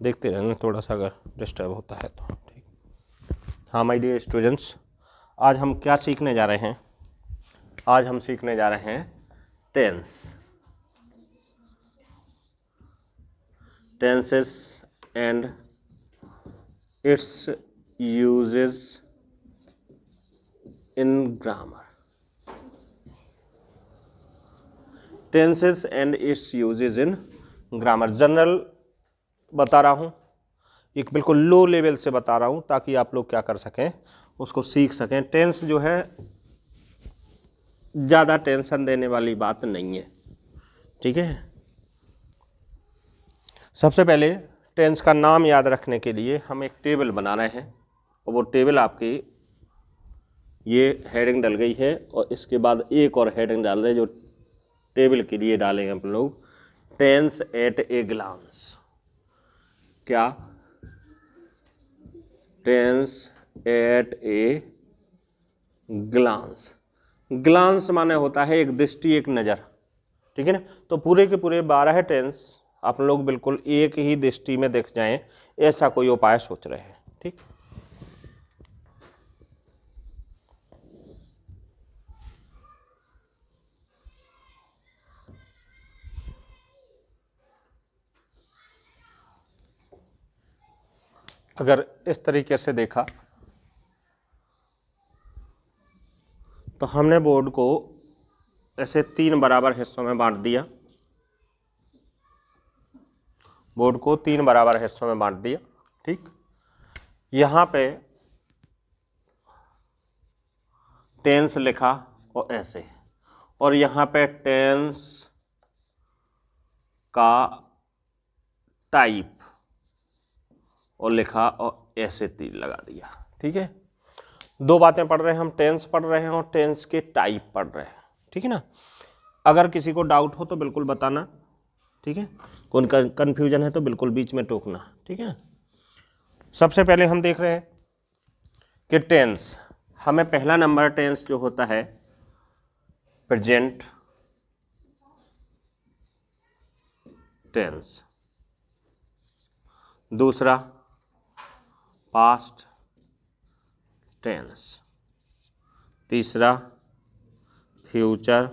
देखते रहना थोड़ा सा अगर डिस्टर्ब होता है तो। ठीक, हाँ माय डियर स्टूडेंट्स, आज हम क्या सीखने जा रहे हैं? आज हम सीखने जा रहे हैं tense, tenses and its uses in grammar. Tenses and its uses in grammar general बता रहा हूँ, एक बिल्कुल लो लेवल से बता रहा हूँ ताकि आप लोग क्या कर सकें, उसको सीख सकें। टेंस जो है ज़्यादा टेंशन देने वाली बात नहीं है, ठीक है। सबसे पहले टेंस का नाम याद रखने के लिए हम एक टेबल बना रहे हैं और वो टेबल आपकी ये हेडिंग डल गई है और इसके बाद एक और हेडिंग डाल रहे हैं जो टेबल के लिए डालेंगे हम लोग, टेंस एट ए ग्लांस। क्या? Tense at a glance. Glance माने होता है एक दृष्टि, एक नज़र, ठीक है ना। तो पूरे के पूरे 12 टेंस आप लोग बिल्कुल एक ही दृष्टि में देख जाएं, ऐसा कोई उपाय सोच रहे हैं, ठीक। अगर इस तरीके से देखा तो हमने बोर्ड को ऐसे 3 बराबर हिस्सों में बांट दिया, बोर्ड को 3 बराबर हिस्सों में बांट दिया, ठीक। यहाँ पे टेंस लिखा और ऐसे, और यहाँ पे टेंस का टाइप और लिखा और ऐसे तीर लगा दिया, ठीक है। 2 बातें पढ़ रहे हैं हम, टेंस पढ़ रहे हैं और टेंस के टाइप पढ़ रहे हैं, ठीक है ना। अगर किसी को डाउट हो तो बिल्कुल बताना, ठीक है। कौन कन्फ्यूजन है तो बिल्कुल बीच में टोकना, ठीक है ना। सबसे पहले हम देख रहे हैं कि टेंस, हमें पहला नंबर टेंस जो होता है प्रेजेंट टेंस, दूसरा पास्ट टेंस, तीसरा फ्यूचर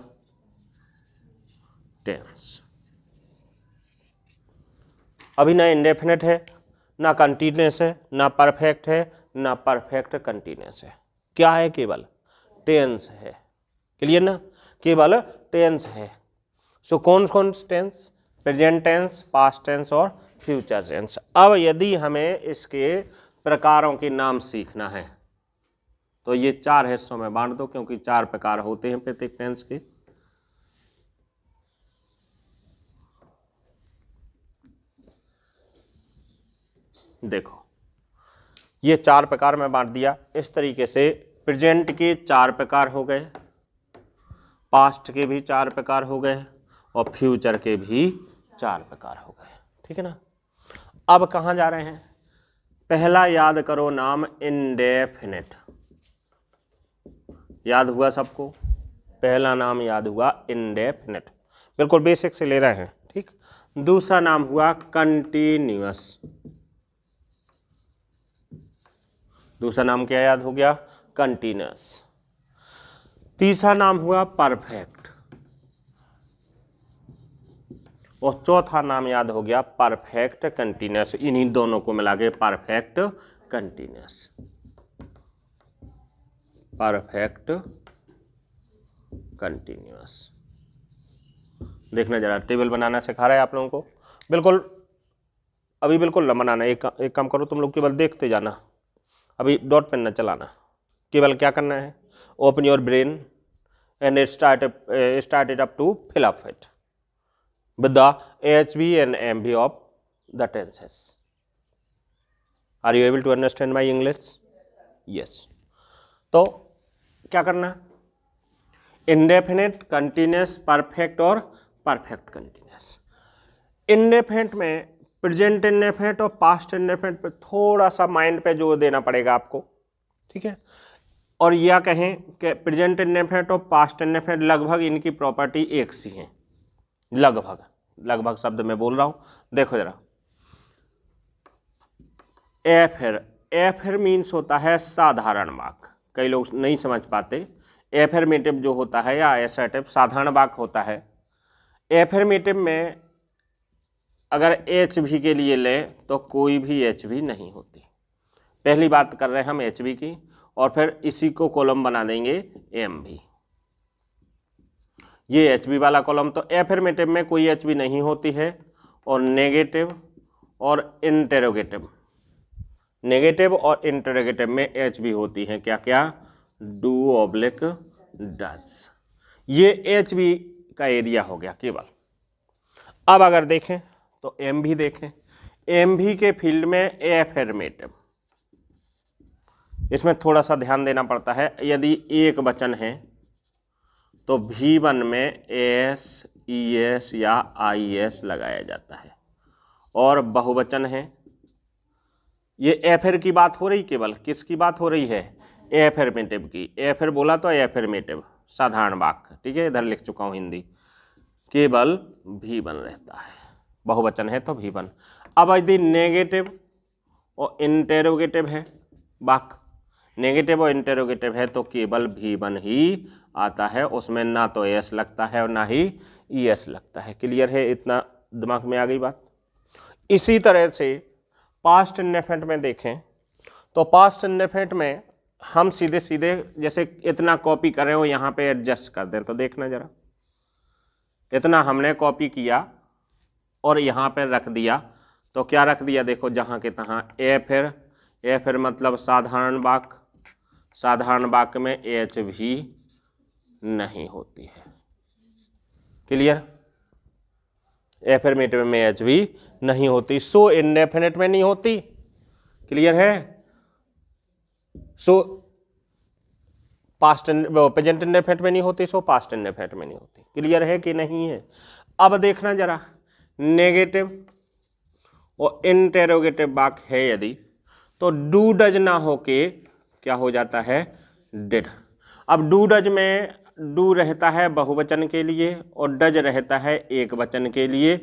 टेंस। अभी ना इंडेफिनिट है, ना कंटीन्यूअस है, ना परफेक्ट है, ना परफेक्ट कंटीन्यूअस है। क्या है? केवल टेंस है। क्लियर ना? केवल टेंस है। सो कौन कौन tense? Present tense, past tense और फ्यूचर टेंस। अब यदि हमें इसके प्रकारों के नाम सीखना है तो ये 4 हिस्सों में बांट दो, क्योंकि 4 प्रकार होते हैं प्रत्येक टेंस के। देखो, ये 4 प्रकार में बांट दिया इस तरीके से। प्रेजेंट के 4 प्रकार हो गए, पास्ट के भी 4 प्रकार हो गए और फ्यूचर के भी 4 प्रकार हो गए, ठीक है ना। अब कहाँ जा रहे हैं? पहला याद करो नाम, इंडेफिनिट। याद हुआ सबको? पहला नाम याद हुआ इंडेफिनिट, बिल्कुल बेसिक से ले रहे हैं, ठीक। दूसरा नाम हुआ कंटिन्यूअस। दूसरा नाम क्या याद हो गया? कंटिन्यूअस। तीसरा नाम हुआ परफेक्ट और चौथा नाम याद हो गया परफेक्ट कंटिन्यूअस। इन्हीं दोनों को मिला के परफेक्ट कंटिन्यूअस, परफेक्ट कंटिन्यूअस। देखना जरा, टेबल बनाना सिखा रहा है आप लोगों को, बिल्कुल अभी बिल्कुल न बनाना। एक काम करो, तुम लोग केवल देखते जाना, अभी डॉट पेन न चलाना। केवल क्या करना है? Open your brain and start it up to fill up it with the HV and MV of the tenses. Are you able to understand my English? Yes. तो क्या करना है? इंडेफिनिट, कंटिन्यूअस, परफेक्ट और परफेक्ट कंटिन्यूअस। इंडेफिनिट में present indefinite और past indefinite पे थोड़ा सा माइंड पे जोर देना पड़ेगा आपको, ठीक है। और यह कहें कि प्रेजेंट इंडेफिनिट और पास्ट इंडेफिनिट लगभग इनकी प्रॉपर्टी एक सी है, लगभग शब्द में बोल रहा हूं। देखो जरा, एफर मीन्स होता है साधारण वाक्य, कई लोग नहीं समझ पाते। एफर्मेटिव जो होता है या असर्टिव साधारण वाक्य होता है। एफर्मेटिव में अगर एच भी के लिए लें तो कोई भी एच भी नहीं होती। पहली बात कर रहे हैं हम एच भी की, और फिर इसी को कॉलम बना देंगे एम भी। ये एच बी वाला कॉलम, तो एफर्मेटिव में कोई एच बी नहीं होती है, और नेगेटिव और इंटेरोगेटिव, नेगेटिव और इंटेरोगेटिव में एच बी होती है। क्या क्या? Do oblique does. ये एच बी का एरिया हो गया केवल। अब अगर देखें तो एम भी देखें, एम भी के फील्ड में एफर्मेटिव, इसमें थोड़ा सा ध्यान देना पड़ता है। यदि एक वचन है तो V1 में एस, ई एस या आई एस लगाया जाता है, और बहुवचन है। ये एफर की बात हो रही, केवल किसकी बात हो रही है? एफर्मेटिव की। एफर बोला तो एफर्मेटिव साधारण वाक्य, ठीक है, इधर लिख चुका हूँ हिंदी। केवल V1 रहता है, बहुवचन है तो V1। अब यदि नेगेटिव और इंटेरोगेटिव है वाक्य, नेगेटिव और इंटेरोगेटिव है तो केवल V1 ही आता है, उसमें ना तो एस लगता है और ना ही ई एस लगता है। क्लियर है? इतना दिमाग में आ गई बात। इसी तरह से पास्ट इंडेफिनिट में देखें तो पास्ट इंडेफिनिट में हम सीधे सीधे जैसे इतना कॉपी कर रहे हो यहाँ पे एडजस्ट कर दें, तो देखना जरा, इतना हमने कॉपी किया और यहाँ पे रख दिया, तो क्या रख दिया? देखो जहाँ के तहाँ ए फिर मतलब साधारण वाक्य, साधारण वाक्य में एच भी नहीं होती है। क्लियर? एफर्मेटिव में एच भी नहीं होती, सो इंडेफिनिट में नहीं होती। क्लियर है? सो पास्ट प्रेजेंट इंडेफिनिट में नहीं होती, सो पास्ट इंडेफिनिट में नहीं होती। क्लियर है कि नहीं है? अब देखना जरा, नेगेटिव और इंटेरोगेटिव वाक्य है यदि, तो डू डज ना होके क्या हो जाता है? डिड। अब डू डज में डू रहता है बहुवचन के लिए और डज रहता है एक वचन के लिए,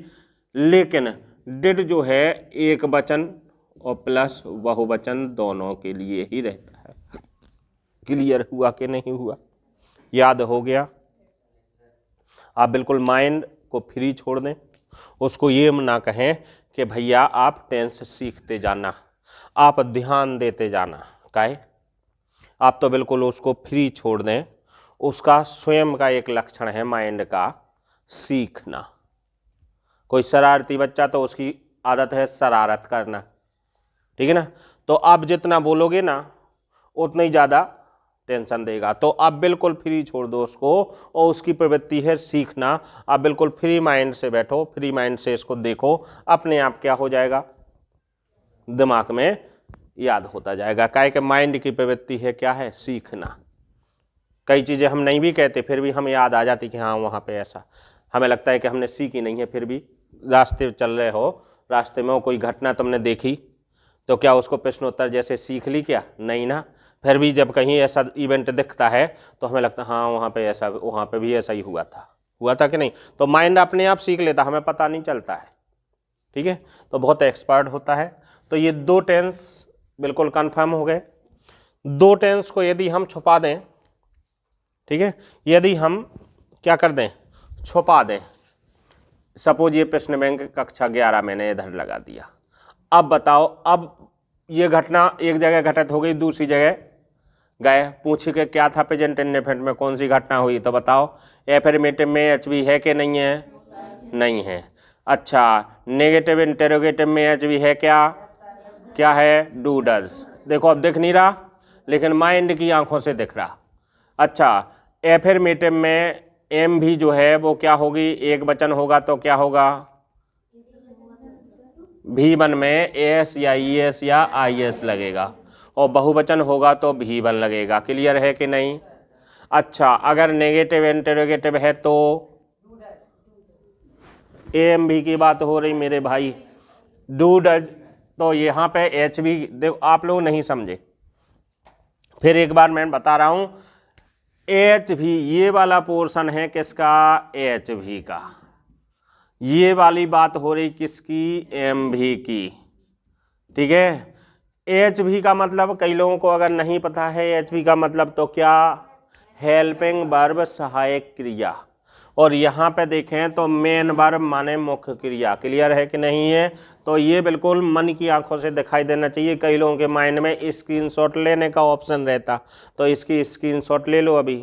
लेकिन डिड जो है एक वचन और प्लस बहुवचन दोनों के लिए ही रहता है। क्लियर हुआ कि नहीं हुआ? याद हो गया? आप बिल्कुल माइंड को फ्री छोड़ दें, उसको ये ना कहें कि भैया आप टेंस सीखते जाना, आप ध्यान देते जाना, काहे? आप तो बिल्कुल उसको फ्री छोड़ दें। उसका स्वयं का एक लक्षण है माइंड का, सीखना। कोई शरारती बच्चा तो उसकी आदत है शरारत करना, ठीक है ना? तो आप जितना बोलोगे ना उतना ही ज़्यादा टेंशन देगा, तो आप बिल्कुल फ्री छोड़ दो उसको, और उसकी प्रवृत्ति है सीखना। आप बिल्कुल फ्री माइंड से बैठो, फ्री माइंड से इसको देखो, अपने आप क्या हो जाएगा? दिमाग में याद होता जाएगा। काहे कि माइंड की प्रवृत्ति है क्या है? सीखना। कई चीज़ें हम नहीं भी कहते फिर भी हमें याद आ जाती कि हाँ वहाँ पे ऐसा, हमें लगता है कि हमने सीखी नहीं है, फिर भी रास्ते चल रहे हो, रास्ते में कोई घटना तुमने देखी तो क्या उसको प्रश्नोत्तर जैसे सीख ली? क्या नहीं ना। फिर भी जब कहीं ऐसा इवेंट दिखता है तो हमें लगता है हाँ वहाँ पे ऐसा, वहाँ पे भी ऐसा ही हुआ था कि नहीं? तो माइंड अपने आप सीख लेता, हमें पता नहीं चलता है, ठीक है? तो बहुत एक्सपर्ट होता है। तो ये दो टेंस बिल्कुल कंफर्म हो गए। दो टेंस को यदि हम छुपा दें, ठीक है, यदि हम क्या कर दें? छुपा दें। सपोज ये प्रश्न बैंक कक्षा 11 मैंने इधर लगा दिया। अब बताओ, अब ये घटना एक जगह घटित हो गई, दूसरी जगह गए, पूछे कि क्या था प्रेजेंट इंडेफिनिट में, कौन सी घटना हुई, तो बताओ एफर्मेटिव में एच बी है कि नहीं है? नहीं है। अच्छा, नेगेटिव इंटेरोगेटिव में एच बी है क्या? क्या है? Do does. देखो अब दिख नहीं रहा, लेकिन माइंड की आंखों से दिख रहा। अच्छा, एफर्मेटिव में एम भी जो है वो क्या होगी? एक वचन होगा तो क्या होगा? V1 में एस या ई एस या आई एस लगेगा, और बहुवचन होगा तो V1 लगेगा। क्लियर है कि नहीं? अच्छा, अगर नेगेटिव इंटेरोगेटिव है तो एम भी की बात हो रही मेरे भाई, डू डज, तो यहाँ पे एच भी, देखो आप लोग नहीं समझे, फिर एक बार मैं बता रहा हूँ। एच भी ये वाला पोर्शन है किसका? एच भी का। ये वाली बात हो रही किसकी? एम भी की, ठीक है? एच भी का मतलब कई लोगों को अगर नहीं पता है, एच भी का मतलब तो क्या, हेल्पिंग वर्ब सहायक क्रिया। और यहाँ पे देखें तो मेन वर्ब माने मुख्य क्रिया। क्लियर है कि नहीं है? तो ये बिल्कुल मन की आंखों से दिखाई देना चाहिए। कई लोगों के माइंड में स्क्रीनशॉट लेने का ऑप्शन रहता, तो इसकी स्क्रीनशॉट ले लो अभी,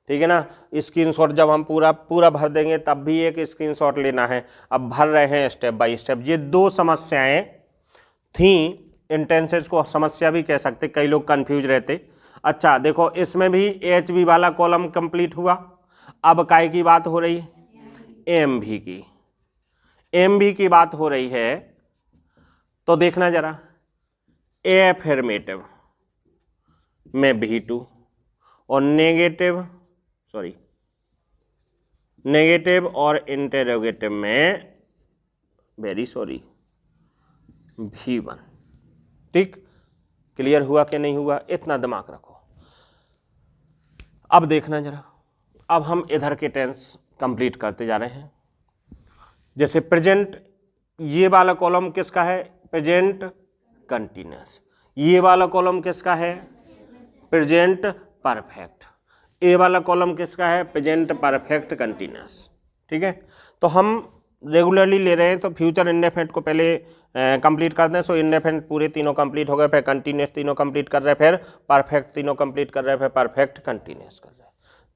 ठीक है ना। स्क्रीनशॉट जब हम पूरा भर देंगे तब भी एक स्क्रीनशॉट लेना है। अब भर रहे हैं स्टेप बाय स्टेप। ये दो समस्याएं थी, इंटेंसेस को समस्या भी कह सकते, कई लोग कंफ्यूज रहते। अच्छा देखो, इसमें भी एच बी वाला कॉलम कंप्लीट हुआ। अब काय की बात हो रही, एम भी की, एम भी की बात हो रही है। तो देखना जरा, एफर्मेटिव में V2 और नेगेटिव और इंटेरोगेटिव में V1। ठीक, क्लियर हुआ कि नहीं हुआ? इतना दिमाग रखो। अब देखना जरा, अब हम इधर के टेंस कंप्लीट करते जा रहे हैं। जैसे प्रेजेंट, ये वाला कॉलम किसका है? Present continuous. ये वाला कॉलम किसका है? Present perfect. ये वाला कॉलम किसका है? Present perfect continuous. ठीक है, तो हम रेगुलरली ले रहे हैं, तो फ्यूचर इंडेफिनिट को पहले कंप्लीट कर दें। सो इंडेफिनिट पूरे तीनों कंप्लीट हो गए, फिर कंटिन्यूअस तीनों कंप्लीट कर रहे हैं, फिर परफेक्ट तीनों कंप्लीट कर रहे हैं, फिर परफेक्ट कंटिन्यूअस कर रहे हैं।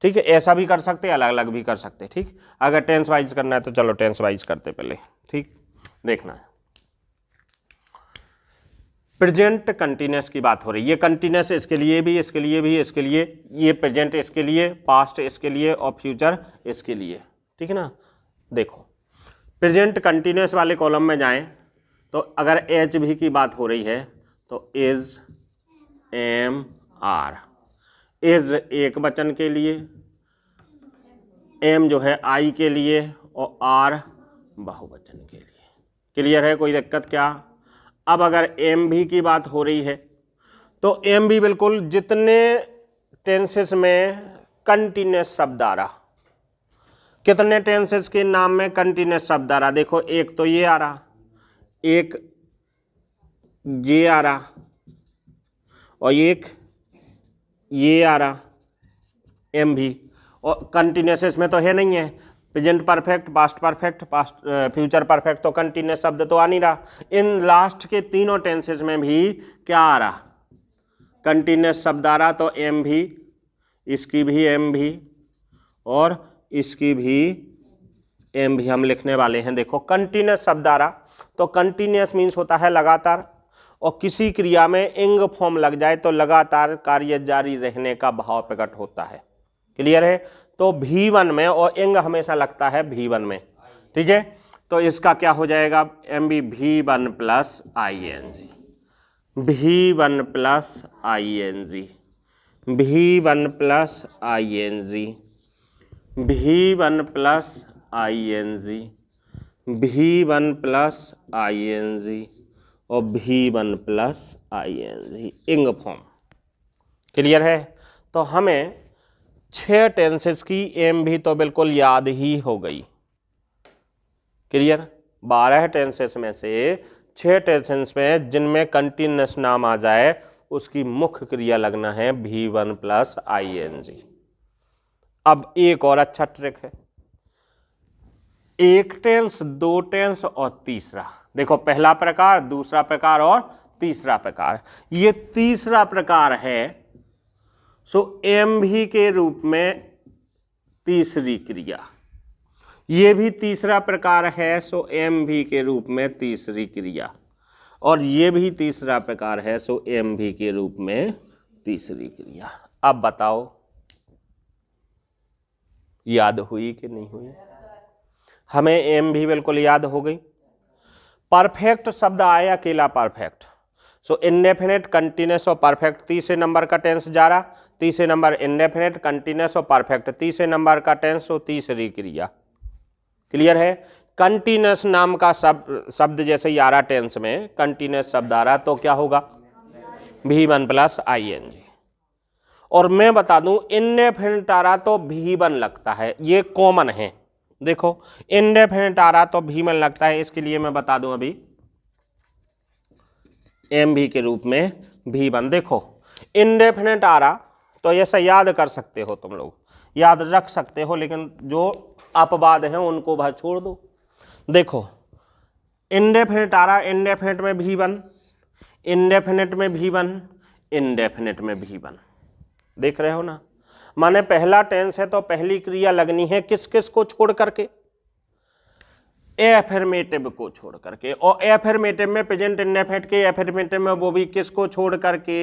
ठीक है, ऐसा भी कर सकते हैं, अलग अलग भी कर सकते हैं। ठीक, अगर टेंस वाइज करना है तो चलो टेंस वाइज करते पहले। ठीक, देखना है, प्रेजेंट कंटिन्यूअस की बात हो रही है। ये कंटिन्यूअस इसके लिए भी, इसके लिए भी, इसके लिए, ये प्रेजेंट इसके लिए, पास्ट इसके लिए और फ्यूचर इसके लिए। ठीक है ना। देखो, प्रेजेंट कंटिन्यूअस वाले कॉलम में जाएं तो अगर एच भी की बात हो रही है तो इज, एम, आर। इज एक वचन के लिए, एम जो है आई के लिए और आर बहुवचन के लिए। क्लियर है? कोई दिक्कत क्या? अब अगर एम भी की बात हो रही है तो एम भी बिल्कुल जितने टेंसेस में कंटिन्यूअस शब्द आ रहा, कितने टेंसेस के नाम में कंटिन्यूअस शब्द आ रहा, देखो एक तो ये आ रहा, एक ये आ रहा और एक ये आ रहा, एम भी। और कंटिन्यूअस इसमें तो है नहीं है, present perfect, past perfect, past future perfect, तो कंटिन्यूअस शब्द तो आ नहीं रहा। इन लास्ट के तीनों टेंसेस में भी क्या आ रहा? कंटिन्यूअस शब्द आ रहा। तो एम भी, इसकी भी एम भी और इसकी भी एम भी हम लिखने वाले हैं। देखो कंटिन्यूअस शब्द आ रहा, तो कंटिन्यूअस मीन्स होता है लगातार, और किसी क्रिया में इंग फॉर्म लग जाए तो लगातार कार्य जारी रहने का भाव प्रकट होता है। क्लियर है? तो V1 में, और इंग हमेशा लगता है V1 में। ठीक है, तो इसका क्या हो जाएगा? M B V1 plus ING, V1 plus ING, V1 plus ING, V1 plus ING, V1 plus ING और V1 plus ING, ing form. Clear है? तो हमें 6 टेंसेस की एम भी तो बिल्कुल याद ही हो गई। क्लियर? 12 टेंसेस में से 6 टेंसेस में जिनमें कंटिन्यूअस नाम आ जाए उसकी मुख्य क्रिया लगना है V1 प्लस ING। अब एक और अच्छा ट्रिक है, एक टेंस, दो टेंस और तीसरा। देखो, पहला प्रकार, दूसरा प्रकार और तीसरा प्रकार। ये तीसरा प्रकार है, सो एम भी के रूप में तीसरी क्रिया। ये भी तीसरा प्रकार है, सो एम भी के रूप में तीसरी क्रिया। और ये भी तीसरा प्रकार है, सो एम भी के रूप में तीसरी क्रिया। अब बताओ याद हुई कि नहीं हुई? हमें एम भी बिल्कुल याद हो गई। परफेक्ट शब्द आया अकेला परफेक्ट, सो इंडेफिनिट, कंटिन्यूअस और परफेक्ट तीसरे नंबर का टेंस जा रहा। तीसरे नंबर इंडेफिनिट, कंटिन्यूअस और परफेक्ट, तीसरे नंबर का टेंस और तीसरी क्रिया। क्लियर है? कंटिन्यूअस नाम का शब्द जैसे ही आ रहा टेंस में, कंटिन्यूअस शब्द आ रहा तो क्या होगा? V1 plus ING। और मैं बता दूं, इंडेफिनिट आ रहा तो V1 लगता है, ये कॉमन है। देखो, इंडेफिनिट आ रहा तो V1 लगता है। इसके लिए मैं बता दूं, अभी एम भी के रूप में V1। देखो इंडेफिनेट आ रहा तो ऐसा याद कर सकते हो, तुम लोग याद रख सकते हो, लेकिन जो अपवाद हैं उनको बाहर छोड़ दो। देखो इंडेफिनेट आ रहा, इंडेफिनेट में V1, इंडेफिनेट में V1, इंडेफिनेट में V1, देख रहे हो ना। माने पहला टेंस है तो पहली क्रिया लगनी है किस किस को छोड़ करके, एफर्मेटिव को छोड़ करके। और एफर्मेटिव में प्रेजेंट इंडेफिनिट के एफर्मेटिव में वो भी किसको छोड़ करके,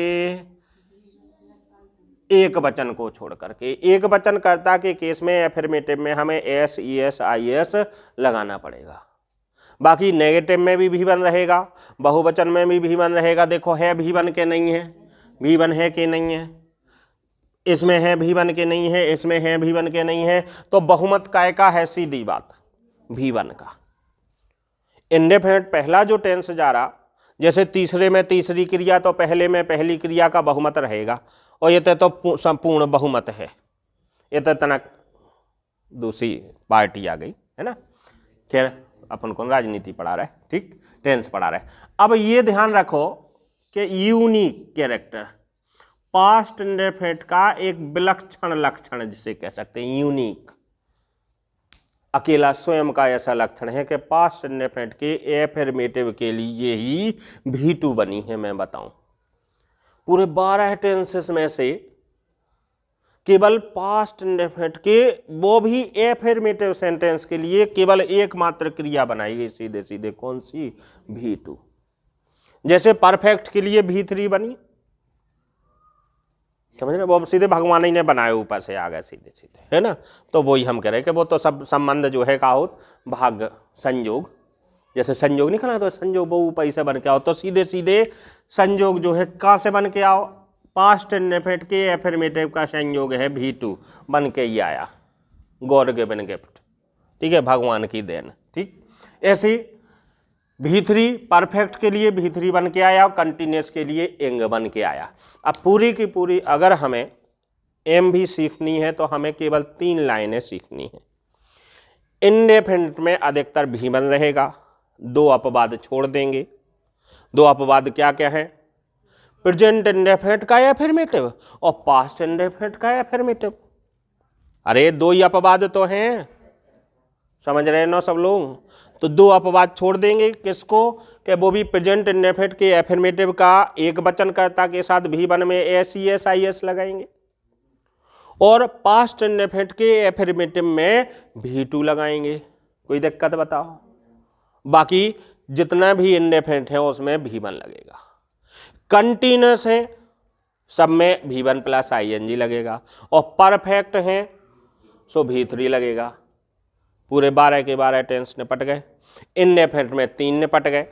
एक वचन को छोड़ करके। एक वचन कर्ता के केस में एफर्मेटिव में हमें S E S I S लगाना पड़ेगा। बाकी नेगेटिव में भी V1 रहेगा, बहुवचन में भी V1 रहेगा। देखो है V1 के नहीं है, V1 है कि नहीं है, इसमें है V1 के नहीं है, इसमें है V1 के नहीं है, तो बहुमत काय का है, सीधी बात V1 का। इंडेफिनिट पहला जो टेंस जा रहा, जैसे तीसरे में तीसरी क्रिया तो पहले में पहली क्रिया का बहुमत रहेगा, और ये तो संपूर्ण बहुमत है, ये तो तनक दूसरी पार्टी आ गई है ना। खैर अपन को राजनीति पढ़ा रहा है, ठीक, टेंस पढ़ा रहा है। अब ये ध्यान रखो कि यूनिक कैरेक्टर पास्ट इंडेफिनिट का एक विलक्षण लक्षण जिसे कह सकते हैं, यूनिक, अकेला स्वयं का ऐसा लक्षण है कि पास्ट इंडेफिनिट के एफर्मेटिव के लिए ही V2 बनी है। मैं बताऊं पूरे 12 टेंसेस में से केवल पास्ट इंडेफिनिट के, वो भी एफर्मेटिव सेंटेंस के लिए केवल एकमात्र क्रिया बनाई गई सीधे सीधे, कौन सी, V2। जैसे परफेक्ट के लिए V3 बनी, समझ रहे, वो सीधे भगवान ही ने बनाए, ऊपर से आ गए सीधे सीधे, है ना। तो वही हम कह रहे हैं कि वो तो सब संबंध जो है का हो, भाग संयोग, जैसे संयोग नहीं कहना, तो संयोग वो ऊपर से बन के आओ, तो सीधे सीधे संयोग जो है कहाँ से बन के आओ, पास्ट इंडेफिनिट के एफर्मेटिव का संयोग है V2, बन के ही आया, गॉड गिवन गिफ्ट, ठीक है, भगवान की देन, ठीक। ऐसे V3 परफेक्ट के लिए V3 बन के आया, और कंटिन्यूस के लिए इंग बन के आया। अब पूरी की पूरी अगर हमें एम भी सीखनी है तो हमें केवल 3 लाइनें सीखनी है। इंडेफिनिट में अधिकतर V1 रहेगा, 2 अपवाद छोड़ देंगे। 2 अपवाद क्या क्या है, प्रेजेंट इंडेफिनिट का एफर्मेटिव और पास्ट इंडेफिनिट का एफर्मेटिव। अरे 2 ही अपवाद तो हैं, समझ रहे ना सब लोग। तो 2 अपवाद छोड़ देंगे, किसको, कि वो भी प्रेजेंट इंडेफिनिट के एफर्मेटिव का एक वचनकर्ता के साथ V1 में S E S I S लगाएंगे, और पास्ट इंडेफिनिट के एफर्मेटिव में V2 लगाएंगे। कोई दिक्कत बताओ। बाकी जितना भी इंडेफिनिट है उसमें V1 लगेगा। कंटिन्यूस है सब में V1 प्लस ING लगेगा, और परफेक्ट है सो V3 लगेगा। पूरे 12 के 12 टेंस निपट गए। इंडेफिनिट में 3 निपट गए,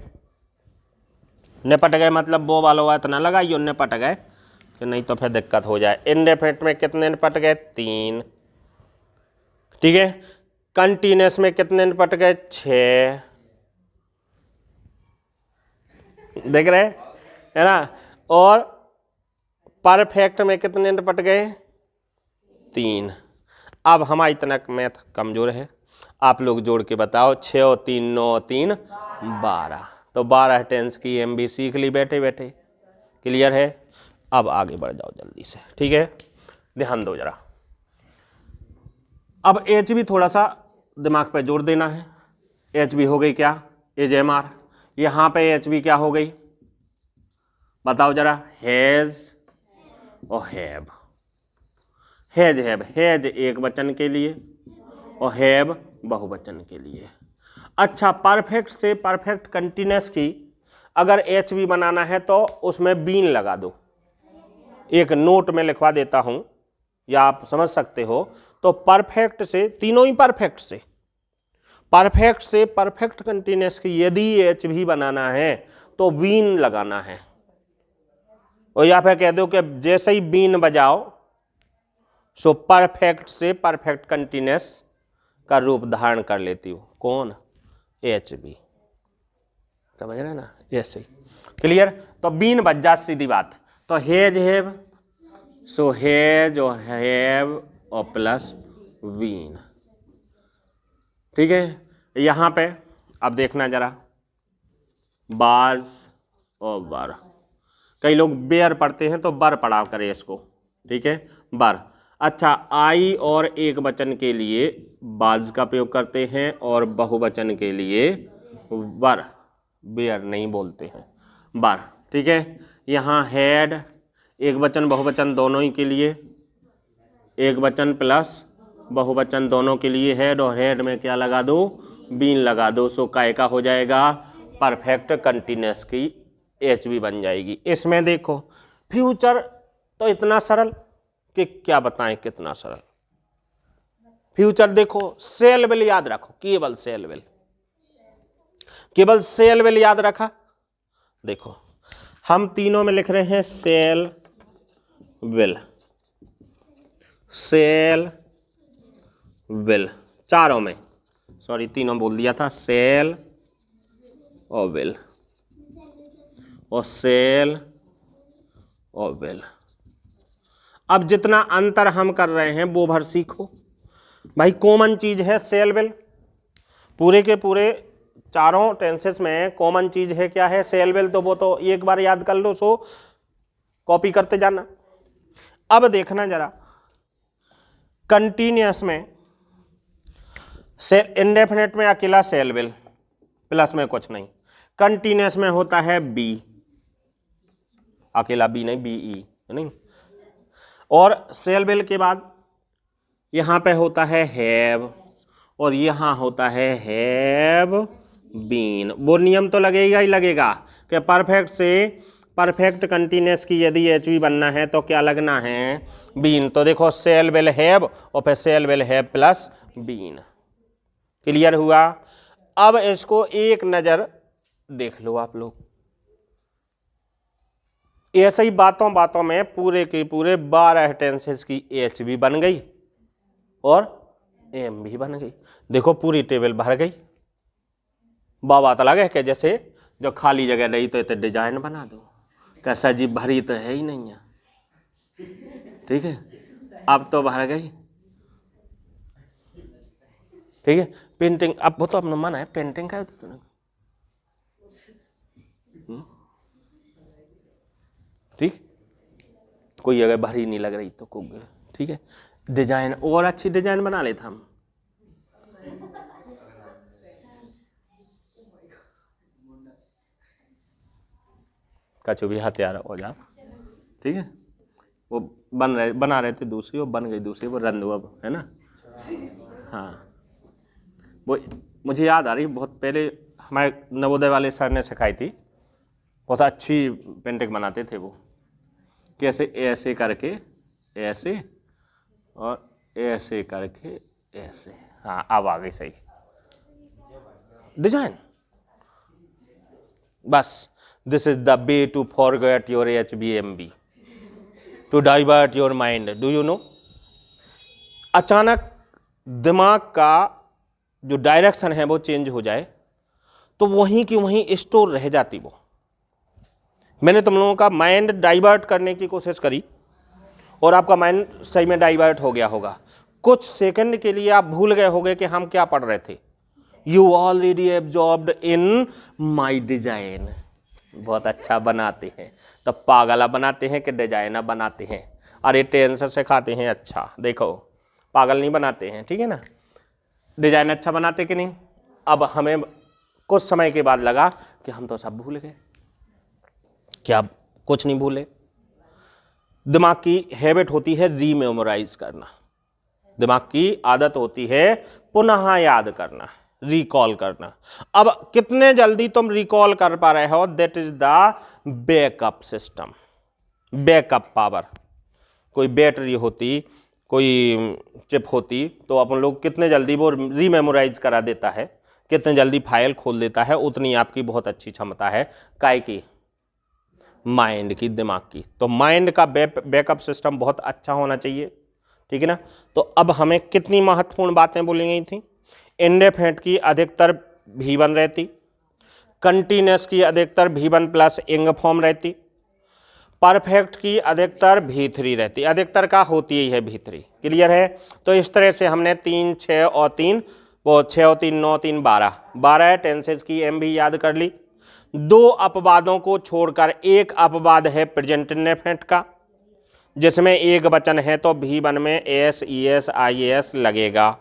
निपट गए मतलब वो वाला इतना लगाइए निपट गए, कि नहीं तो फिर दिक्कत हो जाए। इंडेफिनिट में कितने निपट गए, 3, ठीक है। कंटिन्यूस में कितने निपट गए, 6, देख रहे है ना। और परफेक्ट में कितने निपट गए, 3। अब हमारी इतना मैथ कमजोर है, आप लोग जोड़ के बताओ, 6 और 3 9 और 3 12, तो 12 टेंस की एम भी सीख ली बैठे बैठे। क्लियर है। अब आगे बढ़ जाओ जल्दी से, ठीक है, ध्यान दो जरा। अब एच भी थोड़ा सा दिमाग पे जोर देना है। एच भी हो गई क्या, AJMR, यहां पे एच भी क्या हो गई बताओ जरा, हैज और हैव। हैज हैव, हैज एक वचन के लिए और हैव बहुवचन के लिए। अच्छा, परफेक्ट से परफेक्ट कंटिन्यूस की अगर एच भी बनाना है तो उसमें बीन लगा दो। एक नोट में लिखवा देता हूं या आप समझ सकते हो। तो परफेक्ट से, तीनों ही परफेक्ट से परफेक्ट कंटिन्यूस की यदि एच भी बनाना है तो बीन लगाना है। और या फिर कह दो कि जैसे ही बीन बजाओ सो परफेक्ट से परफेक्ट कंटिन्यूस का रूप धारण कर लेती हूँ। कौन, एच बी, समझ रहे ना, ऐसे। क्लियर। तो बीन बज जा, सीधी बात। तो हैज हैव, सो हैज और हैव और प्लस बीन, ठीक है। यहां पे अब देखना जरा, बाज और बर। कई लोग बेयर पढ़ते हैं तो बर पढ़ा करें इसको, ठीक है, बर। अच्छा, आई और एक वचन के लिए बाज का प्रयोग करते हैं और बहुवचन के लिए वर, बेयर नहीं बोलते हैं, बर, ठीक है। यहाँ हैड, एक वचन बहुवचन दोनों ही के लिए, एक वचन प्लस बहुवचन दोनों के लिए हेड, और हेड में क्या लगा दो, बीन लगा दो, सो काय का हो जाएगा परफेक्ट कंटिन्यूअस की एच भी बन जाएगी। इसमें देखो फ्यूचर तो इतना सरल कि क्या बताएं, कितना सरल फ्यूचर। देखो सेल विल याद रखो, केवल सेल विल, केवल सेल विल याद रखा। देखो हम तीनों में लिख रहे हैं सेल विल, सेल विल, चारों में, सॉरी तीनों बोल दिया था, सेल और विल और सेल और विल। अब जितना अंतर हम कर रहे हैं वो भर सीखो भाई। कॉमन चीज है सेल विल, पूरे के पूरे चारों टेंसेस में कॉमन चीज है क्या है, सेल विल। तो वो तो एक बार याद कर लो, सो कॉपी करते जाना। अब देखना जरा कंटिन्यूअस में, सेल इंडेफिनेट में अकेला सेल विल, प्लस में कुछ नहीं। कंटिन्यूअस में होता है बी, अकेला बी नहीं, बीई नहीं। और सेल विल के बाद यहां पे होता है हैव, और यहां होता है हैव बीन। वो नियम तो लगेगा ही लगेगा कि परफेक्ट से परफेक्ट कंटिन्यूअस की यदि एच वी बनना है तो क्या लगना है, बीन। तो देखो सेल विल हैव और फिर shall will have plus been. Clear हुआ। अब इसको एक नजर देख लो आप लोग, ऐसे ही बातों बातों में पूरे के पूरे 12 टेंसेस की एच भी बन गई और एम भी बन गई। देखो पूरी टेबल भर गई। बात अलग है कि जैसे जो खाली जगह रही तो इतने डिजाइन बना दो, कैसा जी भरी तो है ही नहीं है, ठीक है, अब तो भर गई, ठीक है। पेंटिंग अब वो तो अपना मन है, पेंटिंग का तो ठीक, कोई अगर भरी नहीं लग रही तो कोई, ठीक है, डिजाइन और अच्छी डिजाइन बना लेता हम। कछु भी हथियार औजार, ठीक है, वो बना रहे थे दूसरी, वो बन गई दूसरी, वो रंधु अब है ना। हाँ, वो मुझे याद आ रही, बहुत पहले हमारे नवोदय वाले सर ने सिखाई थी, बहुत अच्छी पेंटिंग बनाते थे वो। कैसे, ऐसे करके ऐसे और ऐसे करके ऐसे, हाँ अब आ गई सही डिजाइन। बस this is the way to forget your HBMB, to divert your mind. Do you know, अचानक दिमाग का जो डायरेक्शन है वो चेंज हो जाए तो वहीं की वहीं स्टोर रह जाती वो। मैंने तुम लोगों का माइंड डाइवर्ट करने की कोशिश करी और आपका माइंड सही में डाइवर्ट हो गया होगा। कुछ सेकंड के लिए आप भूल गए होंगे कि हम क्या पढ़ रहे थे। You already absorbed in my design. बहुत अच्छा बनाते हैं तो पागला बनाते हैं कि डिजाइनर बनाते हैं। अरे टेंस सिखाते हैं, अच्छा देखो पागल नहीं बनाते हैं, ठीक है ना। डिजाइन अच्छा बनाते कि नहीं। अब हमें कुछ समय के बाद लगा कि हम तो सब भूल गए। क्या कुछ नहीं भूले। दिमाग की हैबिट होती है रीमेमोराइज करना, दिमाग की आदत होती है पुनः याद करना, रिकॉल करना। अब कितने जल्दी तुम रिकॉल कर पा रहे हो, that is the backup system, backup power. कोई बैटरी होती, कोई चिप होती तो अपन लोग कितने जल्दी वो रीमेमोराइज करा देता है, कितने जल्दी फाइल खोल देता है। उतनी आपकी बहुत अच्छी क्षमता है काय की, माइंड की, दिमाग की। तो माइंड का बैकअप सिस्टम बहुत अच्छा होना चाहिए, ठीक है ना। तो अब हमें कितनी महत्वपूर्ण बातें बोली गई थी। इंडेफिनिट की अधिकतर V1 रहती, कंटिन्यूअस की अधिकतर V1 प्लस इंग फॉर्म रहती, परफेक्ट की अधिकतर V3 रहती। अधिकतर का होती ही है V3। क्लियर है। तो इस तरह से हमने 3, 6 और 3, वो 6 और 3 9, 3 12 टेंसेज की एम भी याद कर ली। दो अपवादों को छोड़कर एक अपवाद है प्रेजेंट इंडेफिनिट का, जिसमें एक वचन है तो V1 में S E S I S लगेगा,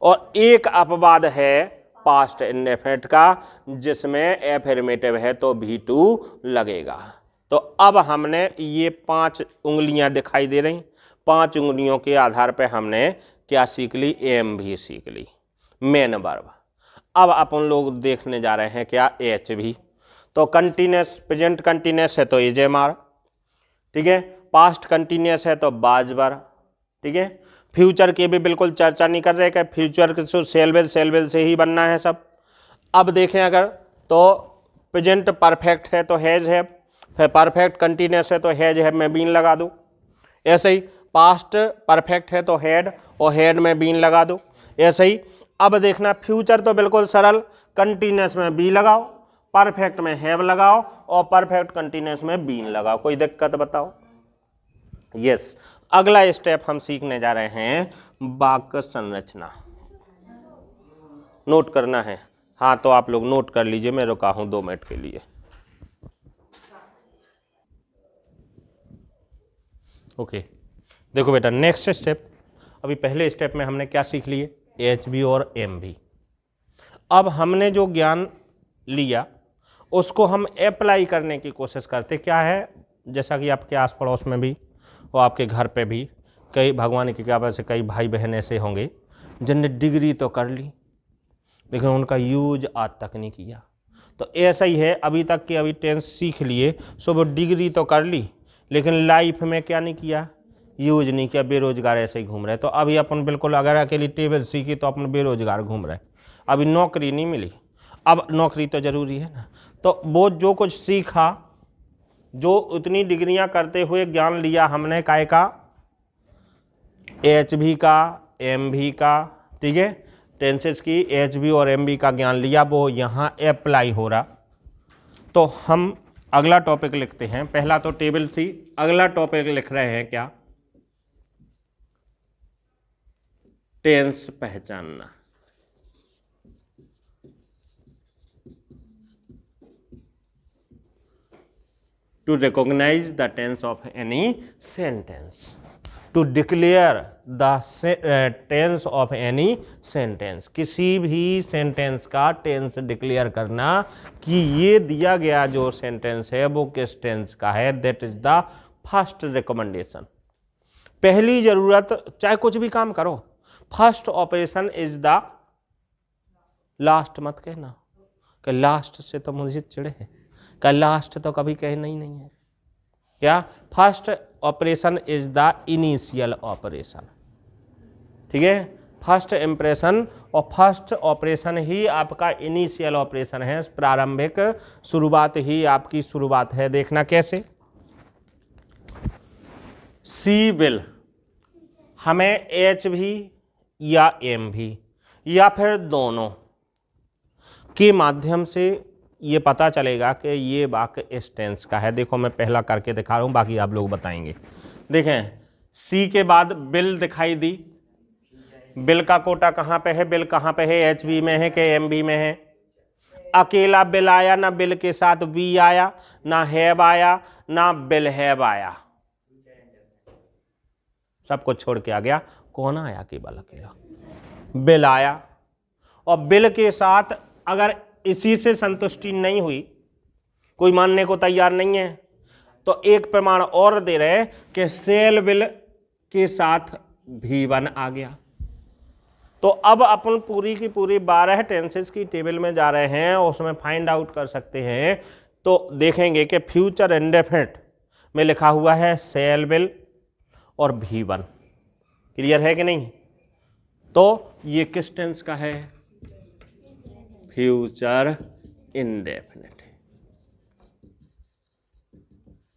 और एक अपवाद है पास्ट इंडेफिनिट का जिसमें एफर्मेटिव है तो V2 लगेगा। तो अब हमने ये 5 उंगलियां दिखाई दे रही, 5 उंगलियों के आधार पर हमने क्या सीख ली, AMV सीख ली, मेन वर्ब। अब अपन लोग देखने जा रहे हैं क्या, HV। तो कंटिन्यूस, प्रेजेंट कंटिन्यूस है तो AMR, ठीक है, पास्ट कंटिन्यूस है तो वाज वर, ठीक है। फ्यूचर की भी बिल्कुल चर्चा नहीं कर रहे कि फ्यूचर के सेल विल से ही बनना है सब। अब देखें अगर तो प्रेजेंट परफेक्ट है तो हैज हैव, फिर परफेक्ट कंटिन्यूस है तो हैज हैव में बीन लगा दो। ऐसे ही पास्ट परफेक्ट है तो हैड, और हैड में बीन लगा दो। ऐसे ही अब देखना फ्यूचर तो बिल्कुल सरल, कंटिन्यूस में बी लगाओ, परफेक्ट में हैव लगाओ, और परफेक्ट कंटिन्यूस में बीन लगाओ। कोई दिक्कत बताओ? यस। अगला स्टेप हम सीखने जा रहे हैं वाक्य संरचना। नोट करना है, हाँ तो आप लोग नोट कर लीजिए, मैं रुका हूं 2 मिनट के लिए। ओके देखो बेटा, नेक्स्ट स्टेप, अभी पहले स्टेप में हमने क्या सीख लिए, HV और MV। अब हमने जो ज्ञान लिया उसको हम अप्लाई करने की कोशिश करते। क्या है, जैसा कि आपके आस पड़ोस में भी और आपके घर पे भी कई, भगवान की कृपा से कई भाई बहन ऐसे होंगे जिनने डिग्री तो कर ली लेकिन उनका यूज आज तक नहीं किया। तो ऐसा ही है, अभी तक के अभी टेंस सीख लिए, सो वो डिग्री तो कर ली लेकिन लाइफ में क्या नहीं किया, यूज नहीं किया, बेरोजगार ऐसे ही घूम रहे। तो अभी अपन बिल्कुल अगर अकेली टेबल सीखी तो अपन बेरोजगार घूम रहे, अभी नौकरी नहीं मिली। अब नौकरी तो जरूरी है ना, तो वो जो कुछ सीखा, जो उतनी डिग्रियां करते हुए ज्ञान लिया हमने काय का, HV का, MV का, ठीक है, टेंसेस की HV और MV का ज्ञान लिया, वो यहाँ अप्लाई हो रहा। तो हम अगला टॉपिक लिखते हैं, पहला तो टेबल थी, अगला टॉपिक लिख रहे हैं क्या, टेंस पहचानना। To recognize the tense of any sentence, to declare the tense of any sentence, किसी भी सेंटेंस का टेंस डिक्लेयर करना कि ये दिया गया जो सेंटेंस है वो किस टेंस का है, that is the first recommendation. पहली जरूरत, चाहे कुछ भी काम करो, first operation is the last. मत कहना कि लास्ट से तो मुझे चिढ़े है, का लास्ट तो कभी कहे नहीं है। क्या, first operation is the initial operation, ठीक है, फर्स्ट इंप्रेशन और फर्स्ट ऑपरेशन ही आपका इनिशियल ऑपरेशन है, प्रारंभिक शुरुआत ही आपकी शुरुआत है। देखना कैसे, सी विल, हमें HV या MV या फिर दोनों के माध्यम से ये पता चलेगा कि ये वाक्य इस टेंस का है। देखो मैं पहला करके दिखा रहा हूँ, बाकी आप लोग बताएंगे। देखें, सी के बाद बिल दिखाई दी, बिल का कोटा कहाँ पे है, बिल कहाँ पे है, HV में है कि MV में है। अकेला बिल आया, ना बिल के साथ वी आया, ना हैव आया, ना बिल हैव आया, सब कुछ छोड़ के आ गया। कौन आया, केवल अकेला बिल आया। और बिल के साथ अगर इसी से संतुष्टि नहीं हुई, कोई मानने को तैयार नहीं है, तो एक प्रमाण और दे रहे कि सेल विल के साथ V1 आ गया। तो अब अपन पूरी की पूरी 12 टेंसेस की टेबल में जा रहे हैं, उसमें फाइंड आउट कर सकते हैं। तो देखेंगे कि फ्यूचर इंडेफिनिट में लिखा हुआ है सेल विल और V1, क्लियर है कि नहीं? तो ये किस टेंस का है, फ्यूचर इंडेफिनिट।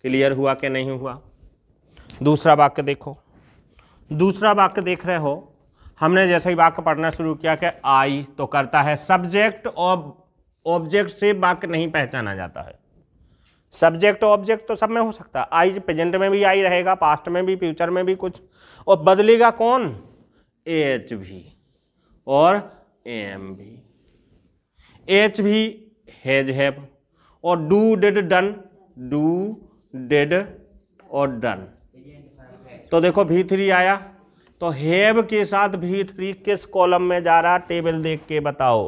क्लियर हुआ कि नहीं हुआ? दूसरा वाक्य देखो, दूसरा वाक्य देख रहे हो, हमने जैसे ही वाक्य पढ़ना शुरू किया कि आई तो करता है सब्जेक्ट और ऑब्जेक्ट से वाक्य नहीं पहचाना जाता है। सब्जेक्ट ऑब्जेक्ट तो सब में हो सकता है, आई प्रेजेंट में भी आई रहेगा, पास्ट में भी, फ्यूचर में भी कुछ, और बदलेगा कौन, HV और MV। HV हैज हैव और do did done, do did और डन। तो देखो V3 आया, तो हैव के साथ V3 किस कॉलम में जा रहा, टेबल देख के बताओ।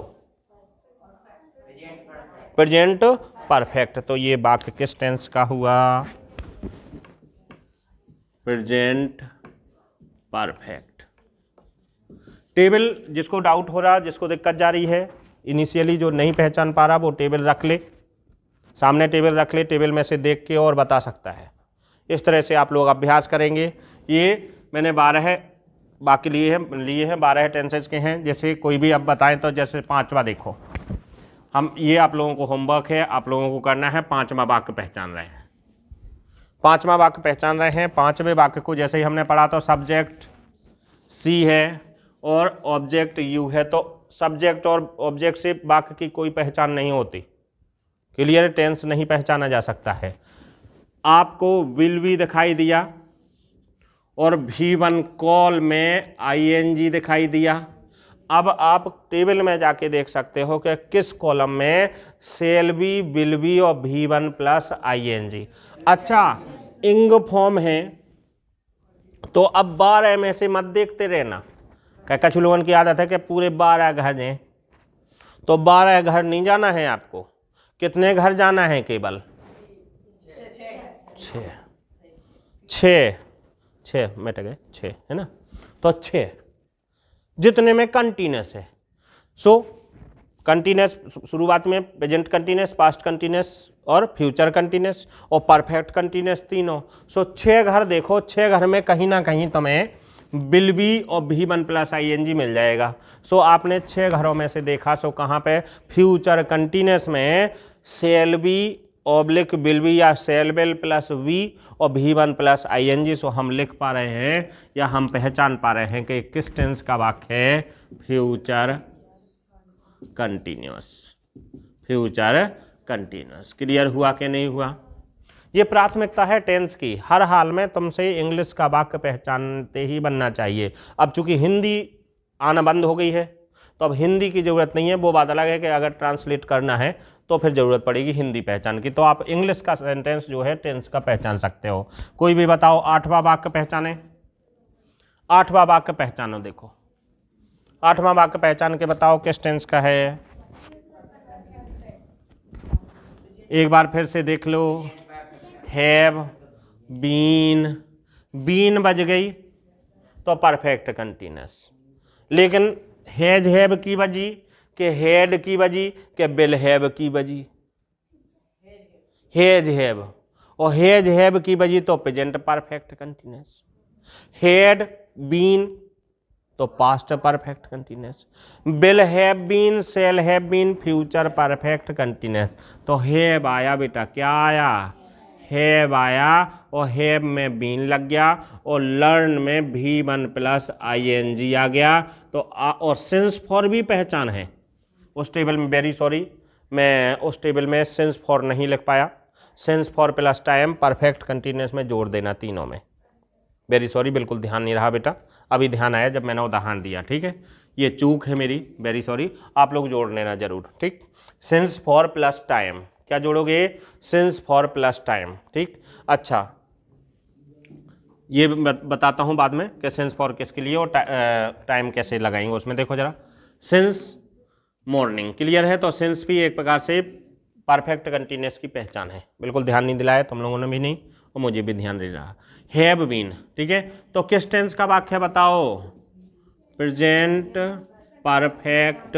Present perfect. तो ये वाक्य किस टेंस का हुआ, प्रेजेंट परफेक्ट। टेबल जिसको डाउट हो रहा, जिसको दिक्कत जा रही है, इनिशियली जो नहीं पहचान पा रहा, वो टेबल रख ले, सामने टेबल रख ले, टेबल में से देख के और बता सकता है। इस तरह से आप लोग अभ्यास करेंगे। ये मैंने 12 बाकी लिए हैं 12 टेंसेज के हैं। जैसे कोई भी अब बताएं, तो जैसे 5वां देखो, हम ये आप लोगों को होमवर्क है, आप लोगों को करना है। 5वां वाक्य पहचान रहे हैं, 5वां वाक्य पहचान रहे हैं। 5वें वाक्य को जैसे ही हमने पढ़ा, तो सब्जेक्ट सी है और ऑब्जेक्ट यू है, तो सब्जेक्ट और ऑब्जेक्ट से वाक्य की कोई पहचान नहीं होती, क्लियर, टेंस नहीं पहचाना जा सकता है। आपको विल बी दिखाई दिया और V1 कॉल में ING दिखाई दिया। अब आप टेबल में जाके देख सकते हो कि किस कॉलम में शेल बी, विल बी और V1 प्लस ING। अच्छा, इंग फॉर्म है, तो अब 12 में से मत देखते रहना। क्या कुछ लोगों की आदत है कि पूरे 12 घर हैं, तो 12 घर नहीं जाना है आपको। कितने घर जाना है, केवल 6 मिट गए, 6 है ना, तो 6 जितने में कंटिन्यूस है। सो कंटिन्यूस शुरुआत में प्रेजेंट कंटिन्यूस, पास्ट कंटिन्यूस और फ्यूचर कंटिन्यूस और परफेक्ट कंटिन्यूस तीनों। सो 6 घर देखो, 6 घर में कहीं ना कहीं तुम्हें विल बी और V1 प्लस ING मिल जाएगा। सो आपने 6 घरों में से देखा, सो कहाँ पे, फ्यूचर कंटिन्यूस में shall be oblique will be या शेल विल प्लस V और V1 प्लस ING। सो हम लिख पा रहे हैं या हम पहचान पा रहे हैं कि किस टेंस का वाक्य है, future continuous, future continuous. Clear हुआ कि नहीं हुआ? ये प्राथमिकता है टेंस की। हर हाल में तुमसे इंग्लिश का वाक्य पहचानते ही बनना चाहिए। अब चूंकि हिंदी आना बंद हो गई है, तो अब हिंदी की ज़रूरत नहीं है। वो बात अलग है कि अगर ट्रांसलेट करना है तो फिर ज़रूरत पड़ेगी हिंदी पहचान की। तो आप इंग्लिश का सेंटेंस जो है टेंस का पहचान सकते हो। कोई भी बताओ, 8वां वाक्य पहचाने, 8वां वाक्य पहचानो। देखो 8वां वाक्य पहचान के बताओ किस टेंस का है। एक बार फिर से देख लो। हैव बीन, बीन बज गई तो परफेक्ट कंटिन्यूस। लेकिन हैज हैव की बजी, के हैड की बजी, के विल हैव की बजी, हैज हैव और हैज हैव की बजी तो present perfect continuous. Had been तो past perfect continuous. Will have been, shall have been, future perfect continuous. तो हैव आया बेटा, क्या आया, हैव आया और हैव में बीन लग गया और लर्न में V1 प्लस ING आ गया। तो और सिंस फॉर भी पहचान है उस टेबल में। वेरी सॉरी, मैं उस टेबल में सिंस फॉर नहीं लिख पाया। Since for plus time perfect continuous में जोड़ देना तीनों में। वेरी सॉरी, बिल्कुल ध्यान नहीं रहा बेटा, अभी ध्यान आया जब मैंने उदाहरण दिया। ठीक है, ये चूक है मेरी, वेरी सॉरी। आप लोग जोड़ लेना जरूर, ठीक। सिंस फॉर प्लस टाइम, क्या जोड़ोगे, सिंस फॉर प्लस टाइम, ठीक। अच्छा, ये बताता हूँ बाद में कि सिंस फॉर किसके लिए और टाइम कैसे लगाएंगे उसमें। देखो जरा, सिंस मॉर्निंग, क्लियर है। तो सिंस भी एक प्रकार से परफेक्ट कंटिन्यूस की पहचान है। बिल्कुल ध्यान नहीं दिलाया तुम लोगों ने भी नहीं, और मुझे भी ध्यान नहीं रहा। हैव बीन, ठीक है। तो किस टेंस का वाक्य बताओ, प्रेजेंट परफेक्ट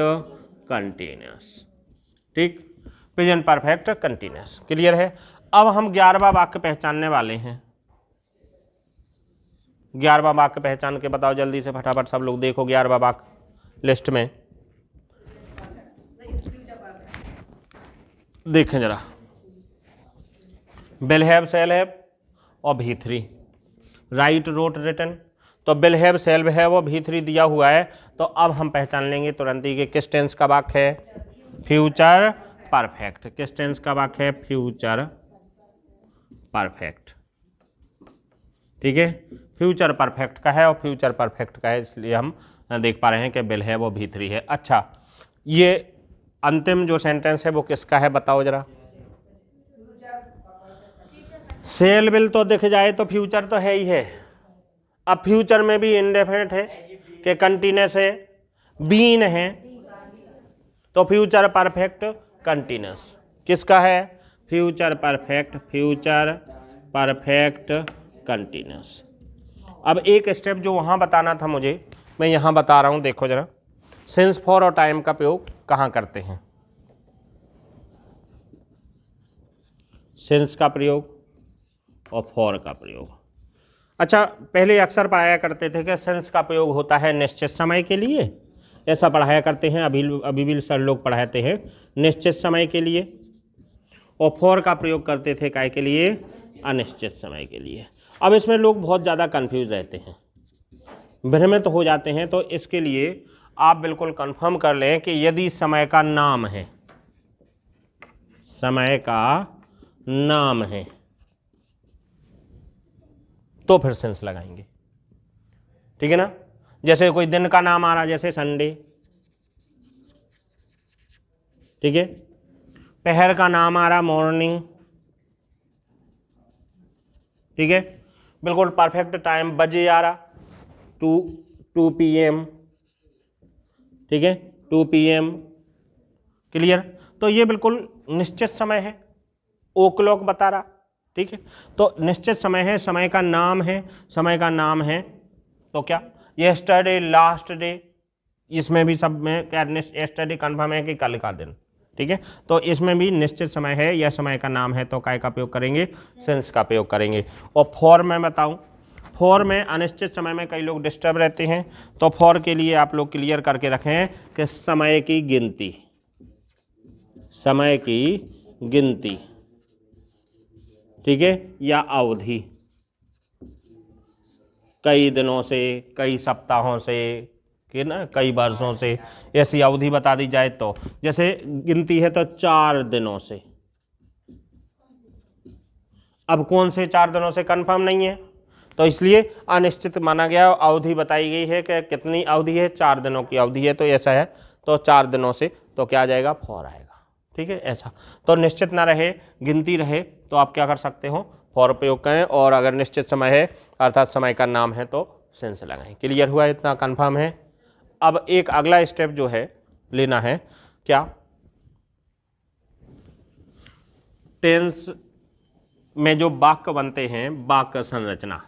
कंटिन्यूस, ठीक, प्रेजेंट परफेक्ट कंटिन्यूस, क्लियर है। अब हम 11वां वाक्य पहचानने वाले हैं। 11वां वाक्य पहचान के बताओ जल्दी से, फटाफट सब लोग देखो 11वां वाक्य लिस्ट में देखें जरा। विल हैव, शैल हैव और V3, राइट, रोट, रिटन। तो विल हैव, शैल हैव और V3 दिया हुआ है। तो अब हम पहचान लेंगे तुरंत ही कि किस टेंस का वाक्य है, फ्यूचर परफेक्ट। किस टेंस का वाक्य है, फ्यूचर परफेक्ट, ठीक है। फ्यूचर परफेक्ट का है और फ्यूचर परफेक्ट का है, इसलिए हम देख पा रहे हैं कि विल हैव और V3 है। अच्छा, ये अंतिम जो सेंटेंस है वो किसका है बताओ जरा। सेल विल तो दिख जाए तो फ्यूचर तो है ही है। अब फ्यूचर में भी इंडेफिनिट है कि कंटिन्यूस है, बीन है, तो फ्यूचर परफेक्ट कंटिन्यूस किसका है? Future perfect continuous. अब एक स्टेप जो वहाँ बताना था मुझे, मैं यहाँ बता रहा हूँ, देखो जरा। सिंस, फॉर और टाइम का प्रयोग कहाँ करते हैं? सिंस का प्रयोग और फॉर का प्रयोग। अच्छा, पहले अक्सर पढ़ाया करते थे कि सिंस का प्रयोग होता है निश्चित समय के लिए, ऐसा पढ़ाया करते हैं, अभी भी सर लोग पढ़ाते हैं निश्चित समय के लिए, और फॉर का प्रयोग करते थे काय के लिए? अनिश्चित समय के लिए। अब इसमें लोग बहुत ज़्यादा कंफ्यूज रहते हैं, भ्रमित हो जाते हैं, तो इसके लिए आप बिल्कुल कंफर्म कर लें कि यदि समय का नाम है, समय का नाम है, तो फिर सेंस लगाएंगे, ठीक है ना। जैसे कोई दिन का नाम आ रहा, जैसे संडे, ठीक है। पहर का नाम आ रहा, मॉर्निंग, ठीक है। बिल्कुल परफेक्ट टाइम, बजे आ रहा, 2 PM, ठीक है, 2 PM, क्लियर। तो ये बिल्कुल निश्चित समय है, ओ क्लॉक बता रहा, ठीक है। तो निश्चित समय है, समय का नाम है, समय का नाम है, तो क्या यस्टरडे, लास्ट डे, इसमें भी सब में क्या यस्टरडे कन्फर्म है कि कल का दिन, ठीक है। तो इसमें भी निश्चित समय है या समय का नाम है, तो काय का प्रयोग करेंगे? सिंस का प्रयोग करेंगे। और फॉर में बताऊं, फॉर में अनिश्चित समय में कई लोग डिस्टर्ब रहते हैं, तो फॉर के लिए आप लोग क्लियर करके रखें कि समय की गिनती, समय की गिनती, ठीक है, या अवधि, कई दिनों से, कई सप्ताहों से, कि ना कई वर्षों से, ऐसी अवधि बता दी जाए तो, जैसे गिनती है तो 4 दिनों से। अब कौन से 4 दिनों से कंफर्म नहीं है, तो इसलिए अनिश्चित माना गया, अवधि बताई गई है कि कितनी अवधि है, 4 दिनों की अवधि है, तो ऐसा है, तो 4 दिनों से, तो क्या आ जाएगा? फॉर आएगा, ठीक है। ऐसा तो निश्चित ना रहे, गिनती रहे, तो आप क्या कर सकते हो? फॉर प्रयोग करें, और अगर निश्चित समय है अर्थात समय का नाम है तो सेंस लगाएं। क्लियर हुआ? इतना कंफर्म है। अब एक अगला स्टेप जो है लेना है, क्या? टेंस में जो वाक्य बनते हैं, वाक्य संरचना,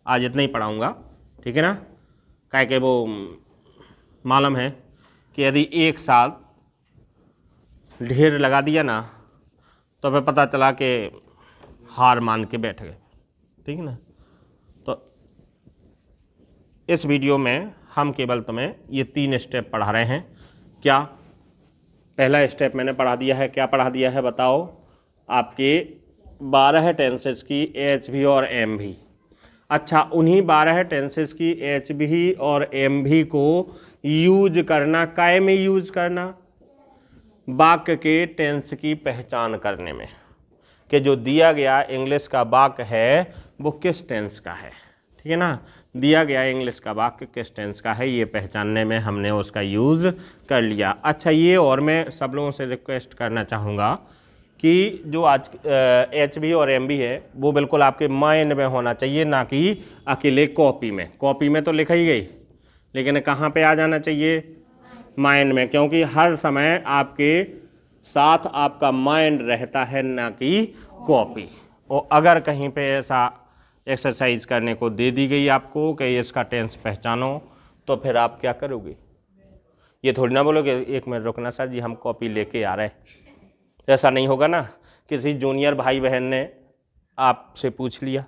आज इतना ही पढ़ाऊंगा, ठीक है ना। क्या कि वो मालूम है कि यदि एक साथ ढेर लगा दिया ना, तो फिर पता चला कि हार मान के बैठ गए, ठीक है ना। तो इस वीडियो में हम केवल तुम्हें ये 3 स्टेप पढ़ा रहे हैं। क्या? पहला स्टेप मैंने पढ़ा दिया है, क्या पढ़ा दिया है बताओ? आपके 12 टेंसेस की HV और MV। अच्छा, उन्हीं 12 टेंसेस की HV और MV को यूज करना, काय में यूज करना? वाक्य के टेंस की पहचान करने में, कि जो दिया गया इंग्लिश का वाक्य है वो किस टेंस का है, ठीक है ना। दिया गया इंग्लिश का वाक्य किस टेंस का है, ये पहचानने में हमने उसका यूज़ कर लिया। अच्छा, ये और मैं सब लोगों से रिक्वेस्ट करना चाहूँगा कि जो आज HV और MV है वो बिल्कुल आपके माइंड में होना चाहिए, ना कि अकेले कॉपी में। कॉपी में तो लिखा ही गई, लेकिन कहाँ पे आ जाना चाहिए? माइंड में, क्योंकि हर समय आपके साथ आपका माइंड रहता है, ना कि कॉपी। और अगर कहीं पे ऐसा एक्सरसाइज करने को दे दी गई आपको कि इसका टेंस पहचानो, तो फिर आप क्या करोगे? ये थोड़ी ना बोलोगे 1 मिनट रुकना सर जी, हम कॉपी लेके आ रहे हैं। ऐसा नहीं होगा ना। किसी जूनियर भाई बहन ने आपसे पूछ लिया,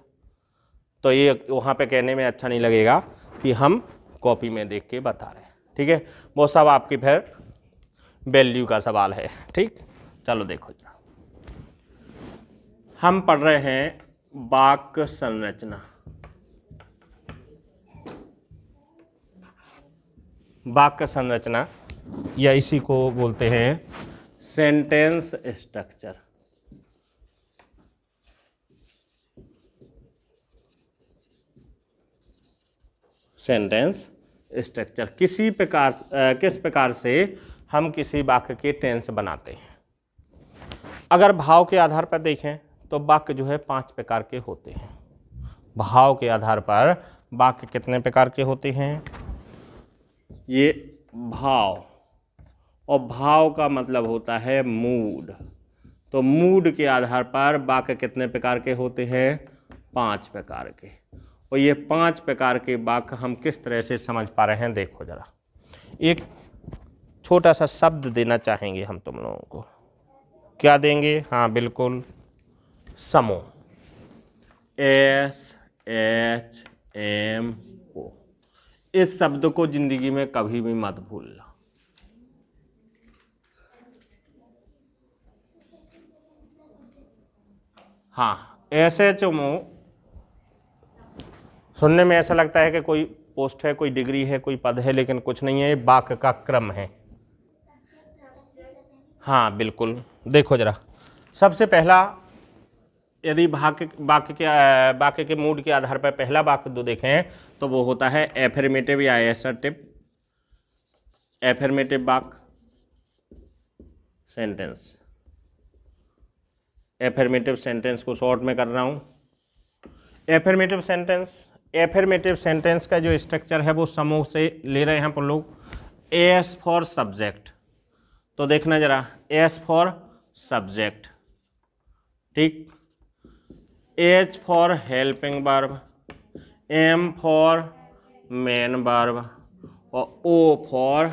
तो ये वहाँ पे कहने में अच्छा नहीं लगेगा कि हम कॉपी में देख के बता रहे हैं, ठीक है। वो सब आपकी फिर वैल्यू का सवाल है, ठीक। चलो देखो, हम पढ़ रहे हैं वाक्य संरचना। वाक्य संरचना या इसी को बोलते हैं सेंटेंस स्ट्रक्चर। सेंटेंस स्ट्रक्चर किस प्रकार से हम किसी वाक्य के टेंस बनाते हैं। अगर भाव के आधार पर देखें तो वाक्य जो है 5 प्रकार के होते हैं। भाव के आधार पर वाक्य कितने प्रकार के होते हैं? ये भाव, और भाव का मतलब होता है मूड। तो मूड के आधार पर वाक्य कितने प्रकार के होते हैं? 5 प्रकार के। और ये 5 प्रकार के वाक्य हम किस तरह से समझ पा रहे हैं, देखो जरा। एक छोटा सा शब्द देना चाहेंगे हम तुम लोगों को। क्या देंगे? हाँ बिल्कुल, समो, SHMO। इस शब्द को जिंदगी में कभी भी मत भूलना। हाँ, SHMO सुनने में ऐसा लगता है कि कोई पोस्ट है, कोई डिग्री है, कोई पद है, लेकिन कुछ नहीं है, ये वाक्य का क्रम है। हाँ बिल्कुल, देखो जरा, सबसे पहला यदि वाक्य के मूड के आधार पर पहला वाक्य जो देखें तो वो होता है एफर्मेटिव या एसर्टिव। एफर्मेटिव वाक्य, सेंटेंस। एफर्मेटिव सेंटेंस को शॉर्ट में कर रहा हूं। एफर्मेटिव सेंटेंस का जो स्ट्रक्चर है वो समूह से ले रहे हैं हम लोग। एस फॉर सब्जेक्ट, तो देखना जरा, एस फॉर सब्जेक्ट, ठीक। H for helping verb, M for main verb, और ओ फॉर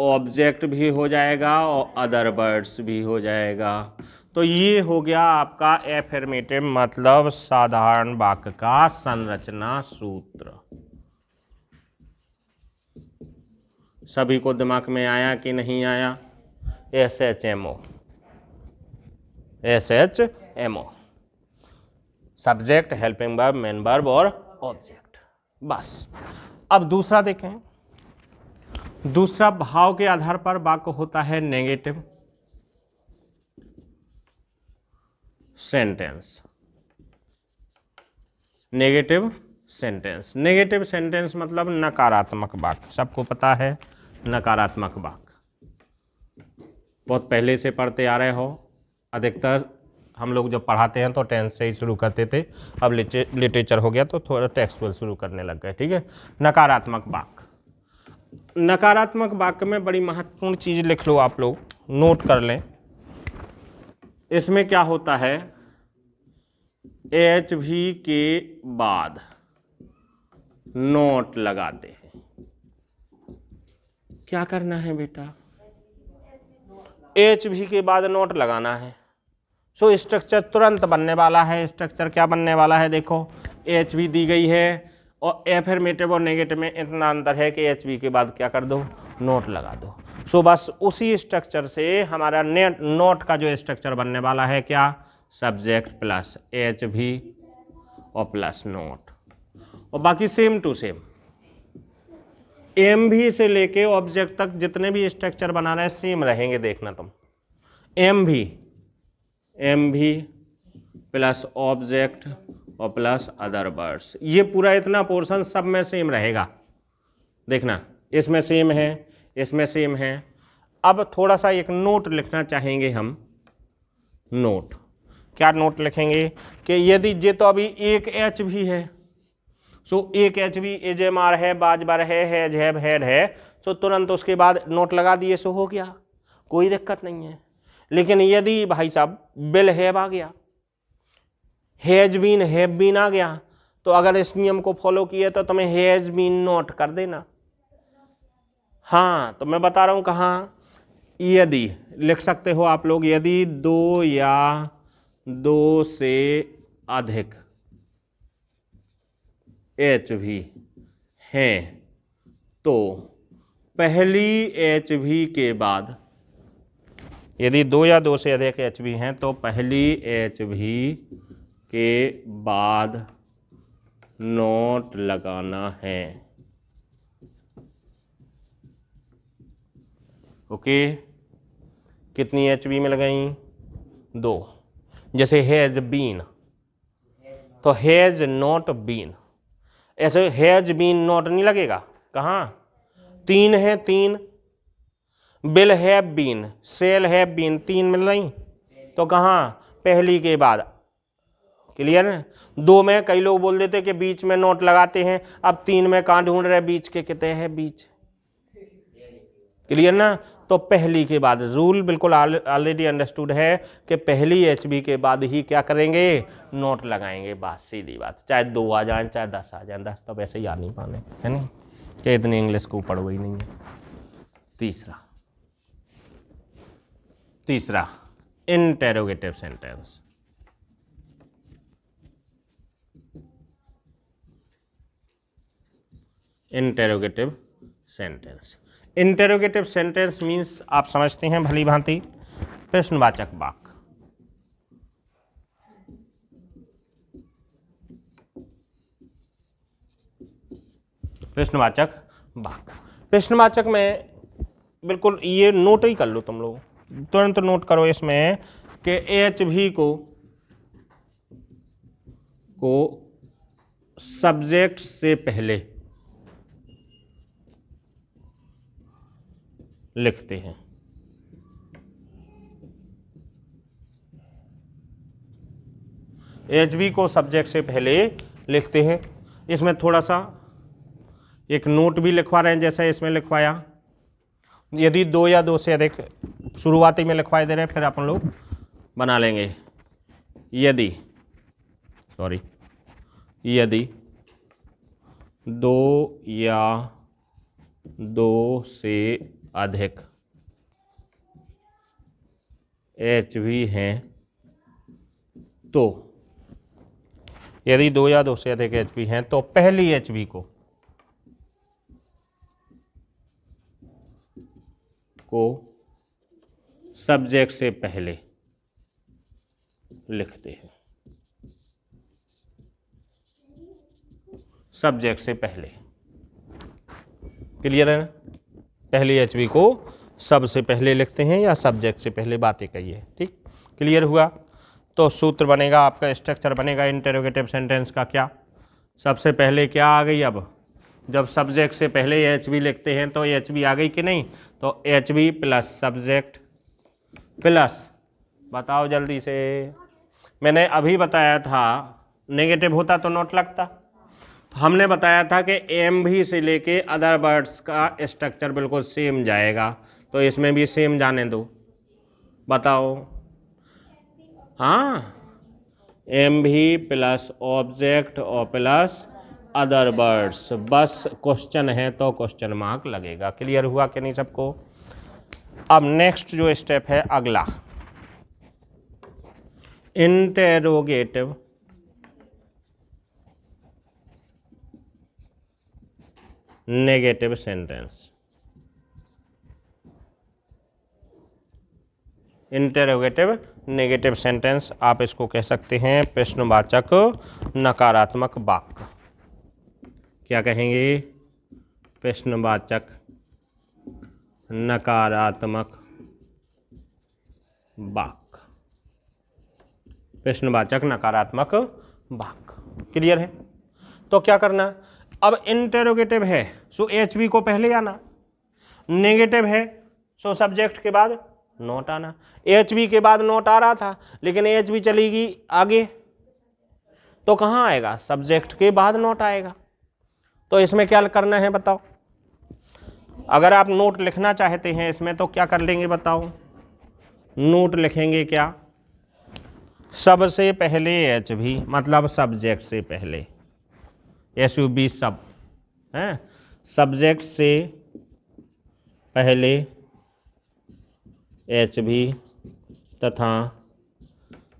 ऑब्जेक्ट भी हो जाएगा और अदर वर्ड्स भी हो जाएगा। तो ये हो गया आपका एफर्मेटिव मतलब साधारण वाक्य का संरचना सूत्र। सभी को दिमाग में आया कि नहीं आया? SHMO, SHMO, subject, helping verb, main verb और ऑब्जेक्ट। बस। अब दूसरा देखें। दूसरा भाव के आधार पर वाक्य होता है negative sentence. Negative sentence, negative sentence मतलब नकारात्मक वाक्य। सबको पता है नकारात्मक वाक्य, बहुत पहले से पढ़ते आ रहे हो। अधिकतर हम लोग जब पढ़ाते हैं तो 10 से ही शुरू करते थे, अब लिटरेचर हो गया तो थोड़ा टेक्सचुअल शुरू करने लग गए, ठीक है। नकारात्मक वाक्य, नकारात्मक वाक्य में बड़ी महत्वपूर्ण चीज लिख लो, आप लोग नोट कर लें। इसमें क्या होता है, HV के बाद नोट लगाते हैं। क्या करना है बेटा? HV के बाद नोट लगाना है। सो स्ट्रक्चर तुरंत बनने वाला है। स्ट्रक्चर क्या बनने वाला है? देखो, HV दी गई है और एफर्मेटिव और नेगेटिव में इतना अंतर है कि HV के बाद क्या कर दो? नोट लगा दो। सो बस उसी स्ट्रक्चर से हमारा नोट का जो स्ट्रक्चर बनने वाला है, क्या? सब्जेक्ट प्लस HV और प्लस नोट, और बाकी सेम टू सेम। MV से लेके ऑब्जेक्ट तक जितने भी स्ट्रक्चर बना रहे हैं सेम रहेंगे, देखना तुम। MV प्लस ऑब्जेक्ट और प्लस अदर वर्ड्स, ये पूरा इतना पोर्शन सब में सेम रहेगा। देखना, इसमें सेम है, इसमें सेम है। अब थोड़ा सा एक नोट लिखना चाहेंगे हम। नोट, क्या नोट लिखेंगे कि यदि ये तो अभी एक HV है, सो एक HV AJMR है, बाजबर है, हैज हैव हैड है, सो तुरंत उसके बाद नोट लगा दिए, सो हो गया, कोई दिक्कत नहीं है। लेकिन यदि भाई साहब विल हैव आ गया, हैज बीन हैव बीन आ गया, तो अगर इस नियम को फॉलो किए तो तुम्हें हैज बीन नोट कर देना। हाँ, तो मैं बता रहा हूं कहाँ, यदि लिख सकते हो आप लोग, यदि 2 या 2 से अधिक HV हैं तो पहली HV के बाद, यदि 2 या 2 से अधिक HV हैं तो पहली HV के बाद नोट लगाना है। ओके, कितनी HV में लगाई? 2। जैसे हैज बीन, तो हैज नॉट बीन, ऐसे हैज बीन नॉट नहीं लगेगा। कहाँ? 3 है, 3। Will have been, shall have been, 3 मिल रही, तो कहाँ? पहली के बाद। क्लियर है? 2 में कई लोग बोल देते कि बीच में नोट लगाते हैं, अब 3 में कहाँ ढूंढ रहे बीच के, कितने हैं बीच, क्लियर ना? तो पहली के बाद रूल बिल्कुल ऑलरेडी अंडरस्टूड है कि पहली एचबी के बाद ही क्या करेंगे, नोट लगाएंगे, बात सीधी बात, चाहे 2 आ जाए चाहे 10 आ जाए, 10 तो वैसे ही आ नहीं पाने, है नहीं कि इतनी इंग्लिश को पढ़ो ही नहीं है। तीसरा interrogative sentence. Interrogative sentence, interrogative sentence means आप समझते हैं भली भांति प्रश्नवाचक वाक्य। प्रश्नवाचक वाक्य, प्रश्नवाचक में बिल्कुल ये नोट ही कर लो तुम लोग, तुरंत नोट करो इसमें कि एच भी को सब्जेक्ट से पहले लिखते हैं। एच बी को सब्जेक्ट से पहले लिखते हैं। इसमें थोड़ा सा एक नोट भी लिखवा रहे हैं, जैसे इसमें लिखवाया, यदि 2 या 2 से अधिक शुरुआती में लिखवाई दे रहे हैं, फिर अपन लोग बना लेंगे यदि 2 या 2 से अधिक एच भी हैं तो, यदि 2 या 2 से अधिक एच भी हैं तो पहली एच बी को सब्जेक्ट से पहले लिखते हैं। सब्जेक्ट से पहले, क्लियर है ना? पहली एचबी को सबसे पहले लिखते हैं या सब्जेक्ट से पहले, बातें कहिए, ठीक, क्लियर हुआ? तो सूत्र बनेगा आपका, स्ट्रक्चर बनेगा इंटेरोगेटिव सेंटेंस का क्या, सबसे पहले क्या आ गई, अब जब सब्जेक्ट से पहले एच बी लिखते हैं तो एच बी आ गई कि नहीं, तो H B plus subject plus, बताओ जल्दी से, मैंने अभी बताया था नेगेटिव होता तो नोट लगता, तो हमने बताया था कि एम भी से लेके अदर वर्ड्स का स्ट्रक्चर बिल्कुल सेम जाएगा, तो इसमें भी सेम जाने दो, बताओ। हाँ, एम भी प्लस ऑब्जेक्ट और प्लस अदर वर्ड्स, बस क्वेश्चन है तो क्वेश्चन मार्क लगेगा। क्लियर हुआ कि नहीं सबको? अब नेक्स्ट जो स्टेप है अगला, interrogative negative sentence. Interrogative negative sentence आप इसको कह सकते हैं प्रश्नवाचक नकारात्मक वाक्य। क्या कहेंगे? प्रश्नवाचक नकारात्मक वाक्य, प्रश्नवाचक नकारात्मक वाक्य। क्लियर है? तो क्या करना, अब इंटेरोगेटिव है सो एच बी को पहले आना, नेगेटिव है सो सब्जेक्ट के बाद नोट आना। एच बी के बाद नोट आ रहा था लेकिन एच बी चलेगी आगे तो कहाँ आएगा, सब्जेक्ट के बाद नोट आएगा। तो इसमें क्या करना है बताओ, अगर आप नोट लिखना चाहते हैं इसमें तो क्या कर लेंगे बताओ, नोट लिखेंगे क्या, सबसे पहले एच भी मतलब सब्जेक्ट से पहले, एस यू बी सब है, सब्जेक्ट से पहले एच भी तथा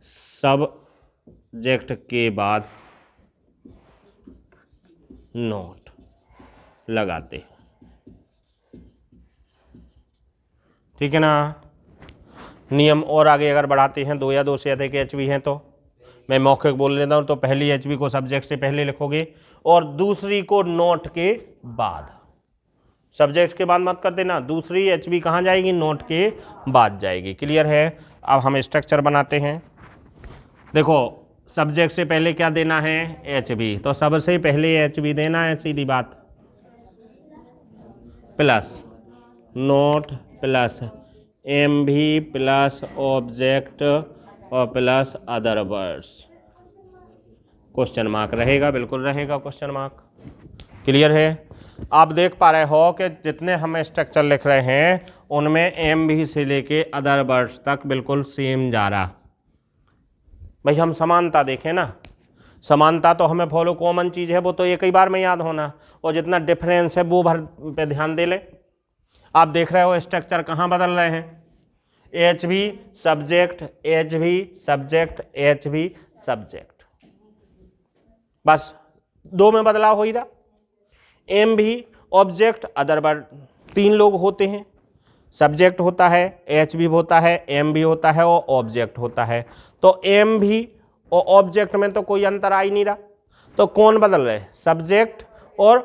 सब्जेक्ट के बाद नोट लगाते हैं। ठीक है ना? नियम और आगे अगर बढ़ाते हैं, 2 या 2 से अधिक एच बी हैं तो मैं मौखिक बोल लेता हूँ, तो पहली एच बी को सब्जेक्ट से पहले लिखोगे और दूसरी को नोट के बाद, सब्जेक्ट के बाद मत कर देना, दूसरी एच बी कहाँ जाएगी, नोट के बाद जाएगी। क्लियर है? अब हम स्ट्रक्चर बनाते हैं। देखो सब्जेक्ट से पहले क्या देना है, एच बी, तो सबसे पहले एच बी देना है, सीधी बात, प्लस नोट प्लस एम भी प्लस ऑब्जेक्ट और plus other words. Question mark रहेगा, बिल्कुल रहेगा क्वेश्चन मार्क। क्लियर है? आप देख पा रहे हो कि जितने हम स्ट्रक्चर लिख रहे हैं उनमें एम भी से लेके अदर वर्ड्स तक बिल्कुल सेम जा रहा। भाई हम समानता देखें ना, समानता तो हमें फॉलो कॉमन चीज़ है, वो तो एक ही बार में याद होना, और जितना डिफरेंस है वो भर पे ध्यान दे ले। आप देख रहे हो स्ट्रक्चर कहाँ बदल रहे हैं, एच भी सब्जेक्ट, एच भी सब्जेक्ट, एच भी सब्जेक्ट, बस दो में बदलाव हो ही रहा। एम भी ऑब्जेक्ट, अदर वर्ड, तीन लोग होते हैं, सब्जेक्ट होता है, एच भी होता है, एम भी होता है और ऑब्जेक्ट होता है। तो एम भी और ऑब्जेक्ट में तो कोई अंतर आ ही नहीं रहा, तो कौन बदल रहे, सब्जेक्ट और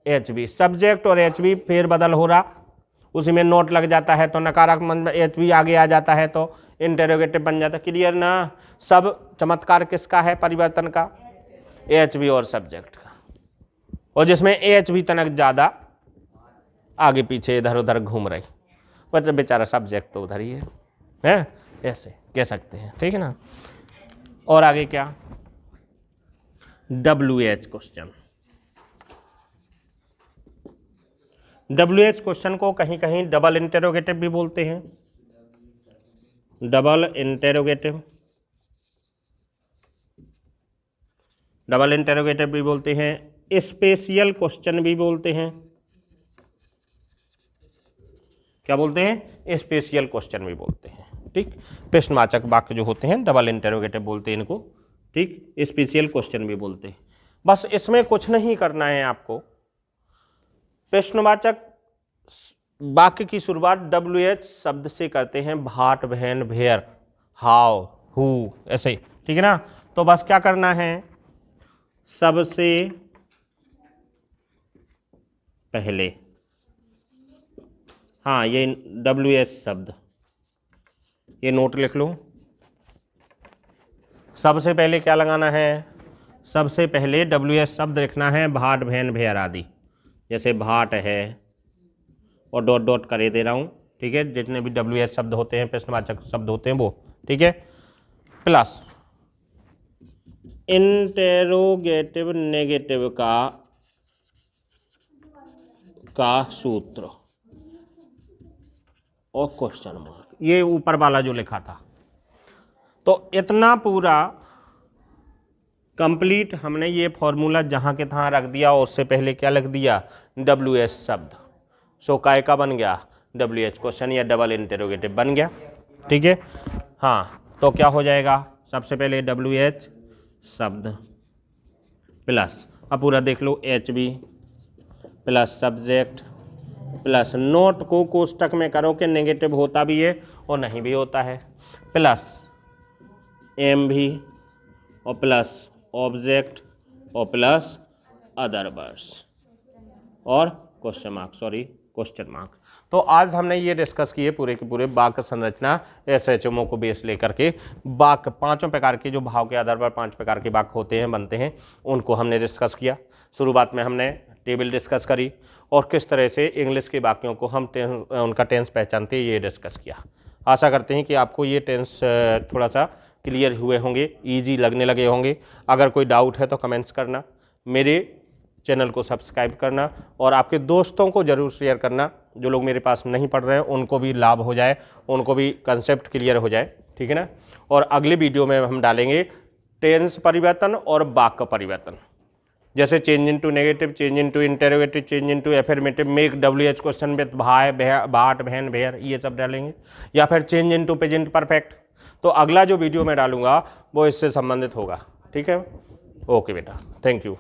एच भी, सब्जेक्ट और एच भी फेर बदल हो रहा, उसी में नोट लग जाता है तो नकारात्मक एच भी आगे आ जाता है तो इंटेरोगेटिव बन जाता है। क्लियर ना? सब चमत्कार किसका है परिवर्तन का, एच भी और सब्जेक्ट का, और जिसमें एच भी तनक ज़्यादा आगे पीछे इधर उधर घूम रही, मतलब बेचारा सब्जेक्ट तो उधर ही है, ऐसे कह सकते हैं, ठीक है ना। और आगे क्या, WH क्वेश्चन। WH क्वेश्चन को कहीं कहीं डबल इंटेरोगेटिव भी बोलते हैं, डबल इंटेरोगेटिव, डबल इंटेरोगेटिव भी बोलते हैं, स्पेशल क्वेश्चन भी बोलते हैं। क्या बोलते हैं, स्पेशल क्वेश्चन भी बोलते हैं, ठीक। प्रश्नवाचक वाक्य जो होते हैं डबल इंटेरोगेटिव बोलते हैं इनको, ठीक। स्पेशल क्वेश्चन भी बोलते हैं। बस इसमें कुछ नहीं करना है आपको, प्रश्नवाचक वाक्य की शुरुआत WH शब्द से करते हैं, भाट, बहन, भेयर, हाउ, हु, ऐसे, ठीक है ना। तो बस क्या करना है, सबसे पहले, हाँ ये WH शब्द, ये नोट लिख लो। सबसे पहले क्या लगाना है, सबसे पहले WH शब्द लिखना है, भाट, बहन, भेयर आदि, जैसे भाट है और डॉट डॉट करे दे रहा हूँ, ठीक है। जितने भी WH शब्द होते हैं, प्रश्नवाचक शब्द होते हैं वो, ठीक है। प्लस इंटेरोगेटिव नेगेटिव का सूत्र और क्वेश्चन मार्क, ये ऊपर वाला जो लिखा था। तो इतना पूरा कंप्लीट हमने ये फॉर्मूला जहाँ के तहाँ रख दिया, और उससे पहले क्या लिख दिया, WH शब्द। सो काय का बन गया, WH क्वेश्चन या डबल इंटेरोगेटिव बन गया, ठीक है। हाँ, तो क्या हो जाएगा, सबसे पहले WH शब्द प्लस, अब पूरा देख लो, HB plus subject plus note को कोष्टक में करो कि नेगेटिव होता भी है और नहीं भी होता है, प्लस MB और प्लस ऑब्जेक्ट और प्लस अदर वर्ड्स और question mark, sorry question mark. तो आज हमने ये डिस्कस किए पूरे के पूरे वाक्य संरचना SHMO को बेस लेकर के, वाक्य पांचों प्रकार के जो भाव के आधार पर 5 प्रकार के वाक्य होते हैं, बनते हैं, उनको हमने डिस्कस किया। शुरुआत में हमने टेबल डिस्कस करी और किस तरह से इंग्लिश के वाक्यों को हम उनका टेंस पहचानते हैं, ये डिस्कस किया। आशा करते हैं कि आपको ये टेंस थोड़ा सा क्लियर हुए होंगे, ईजी लगने लगे होंगे। अगर कोई डाउट है तो कमेंट्स करना, मेरे चैनल को सब्सक्राइब करना और आपके दोस्तों को ज़रूर शेयर करना, जो लोग मेरे पास नहीं पढ़ रहे हैं उनको भी लाभ हो जाए, उनको भी कंसेप्ट क्लियर हो जाए, ठीक है ना। और अगले वीडियो में हम डालेंगे टेंस परिवर्तन और वाक्य परिवर्तन, जैसे change into negative, change into interrogative, change into affirmative, make WH question with भाई, भाट, बहन, भेयर, ये सब डालेंगे, या फिर चेंज इनटू प्रेजेंट परफेक्ट। तो अगला जो वीडियो मैं डालूंगा वो इससे संबंधित होगा, ठीक है। ओके बेटा, थैंक यू।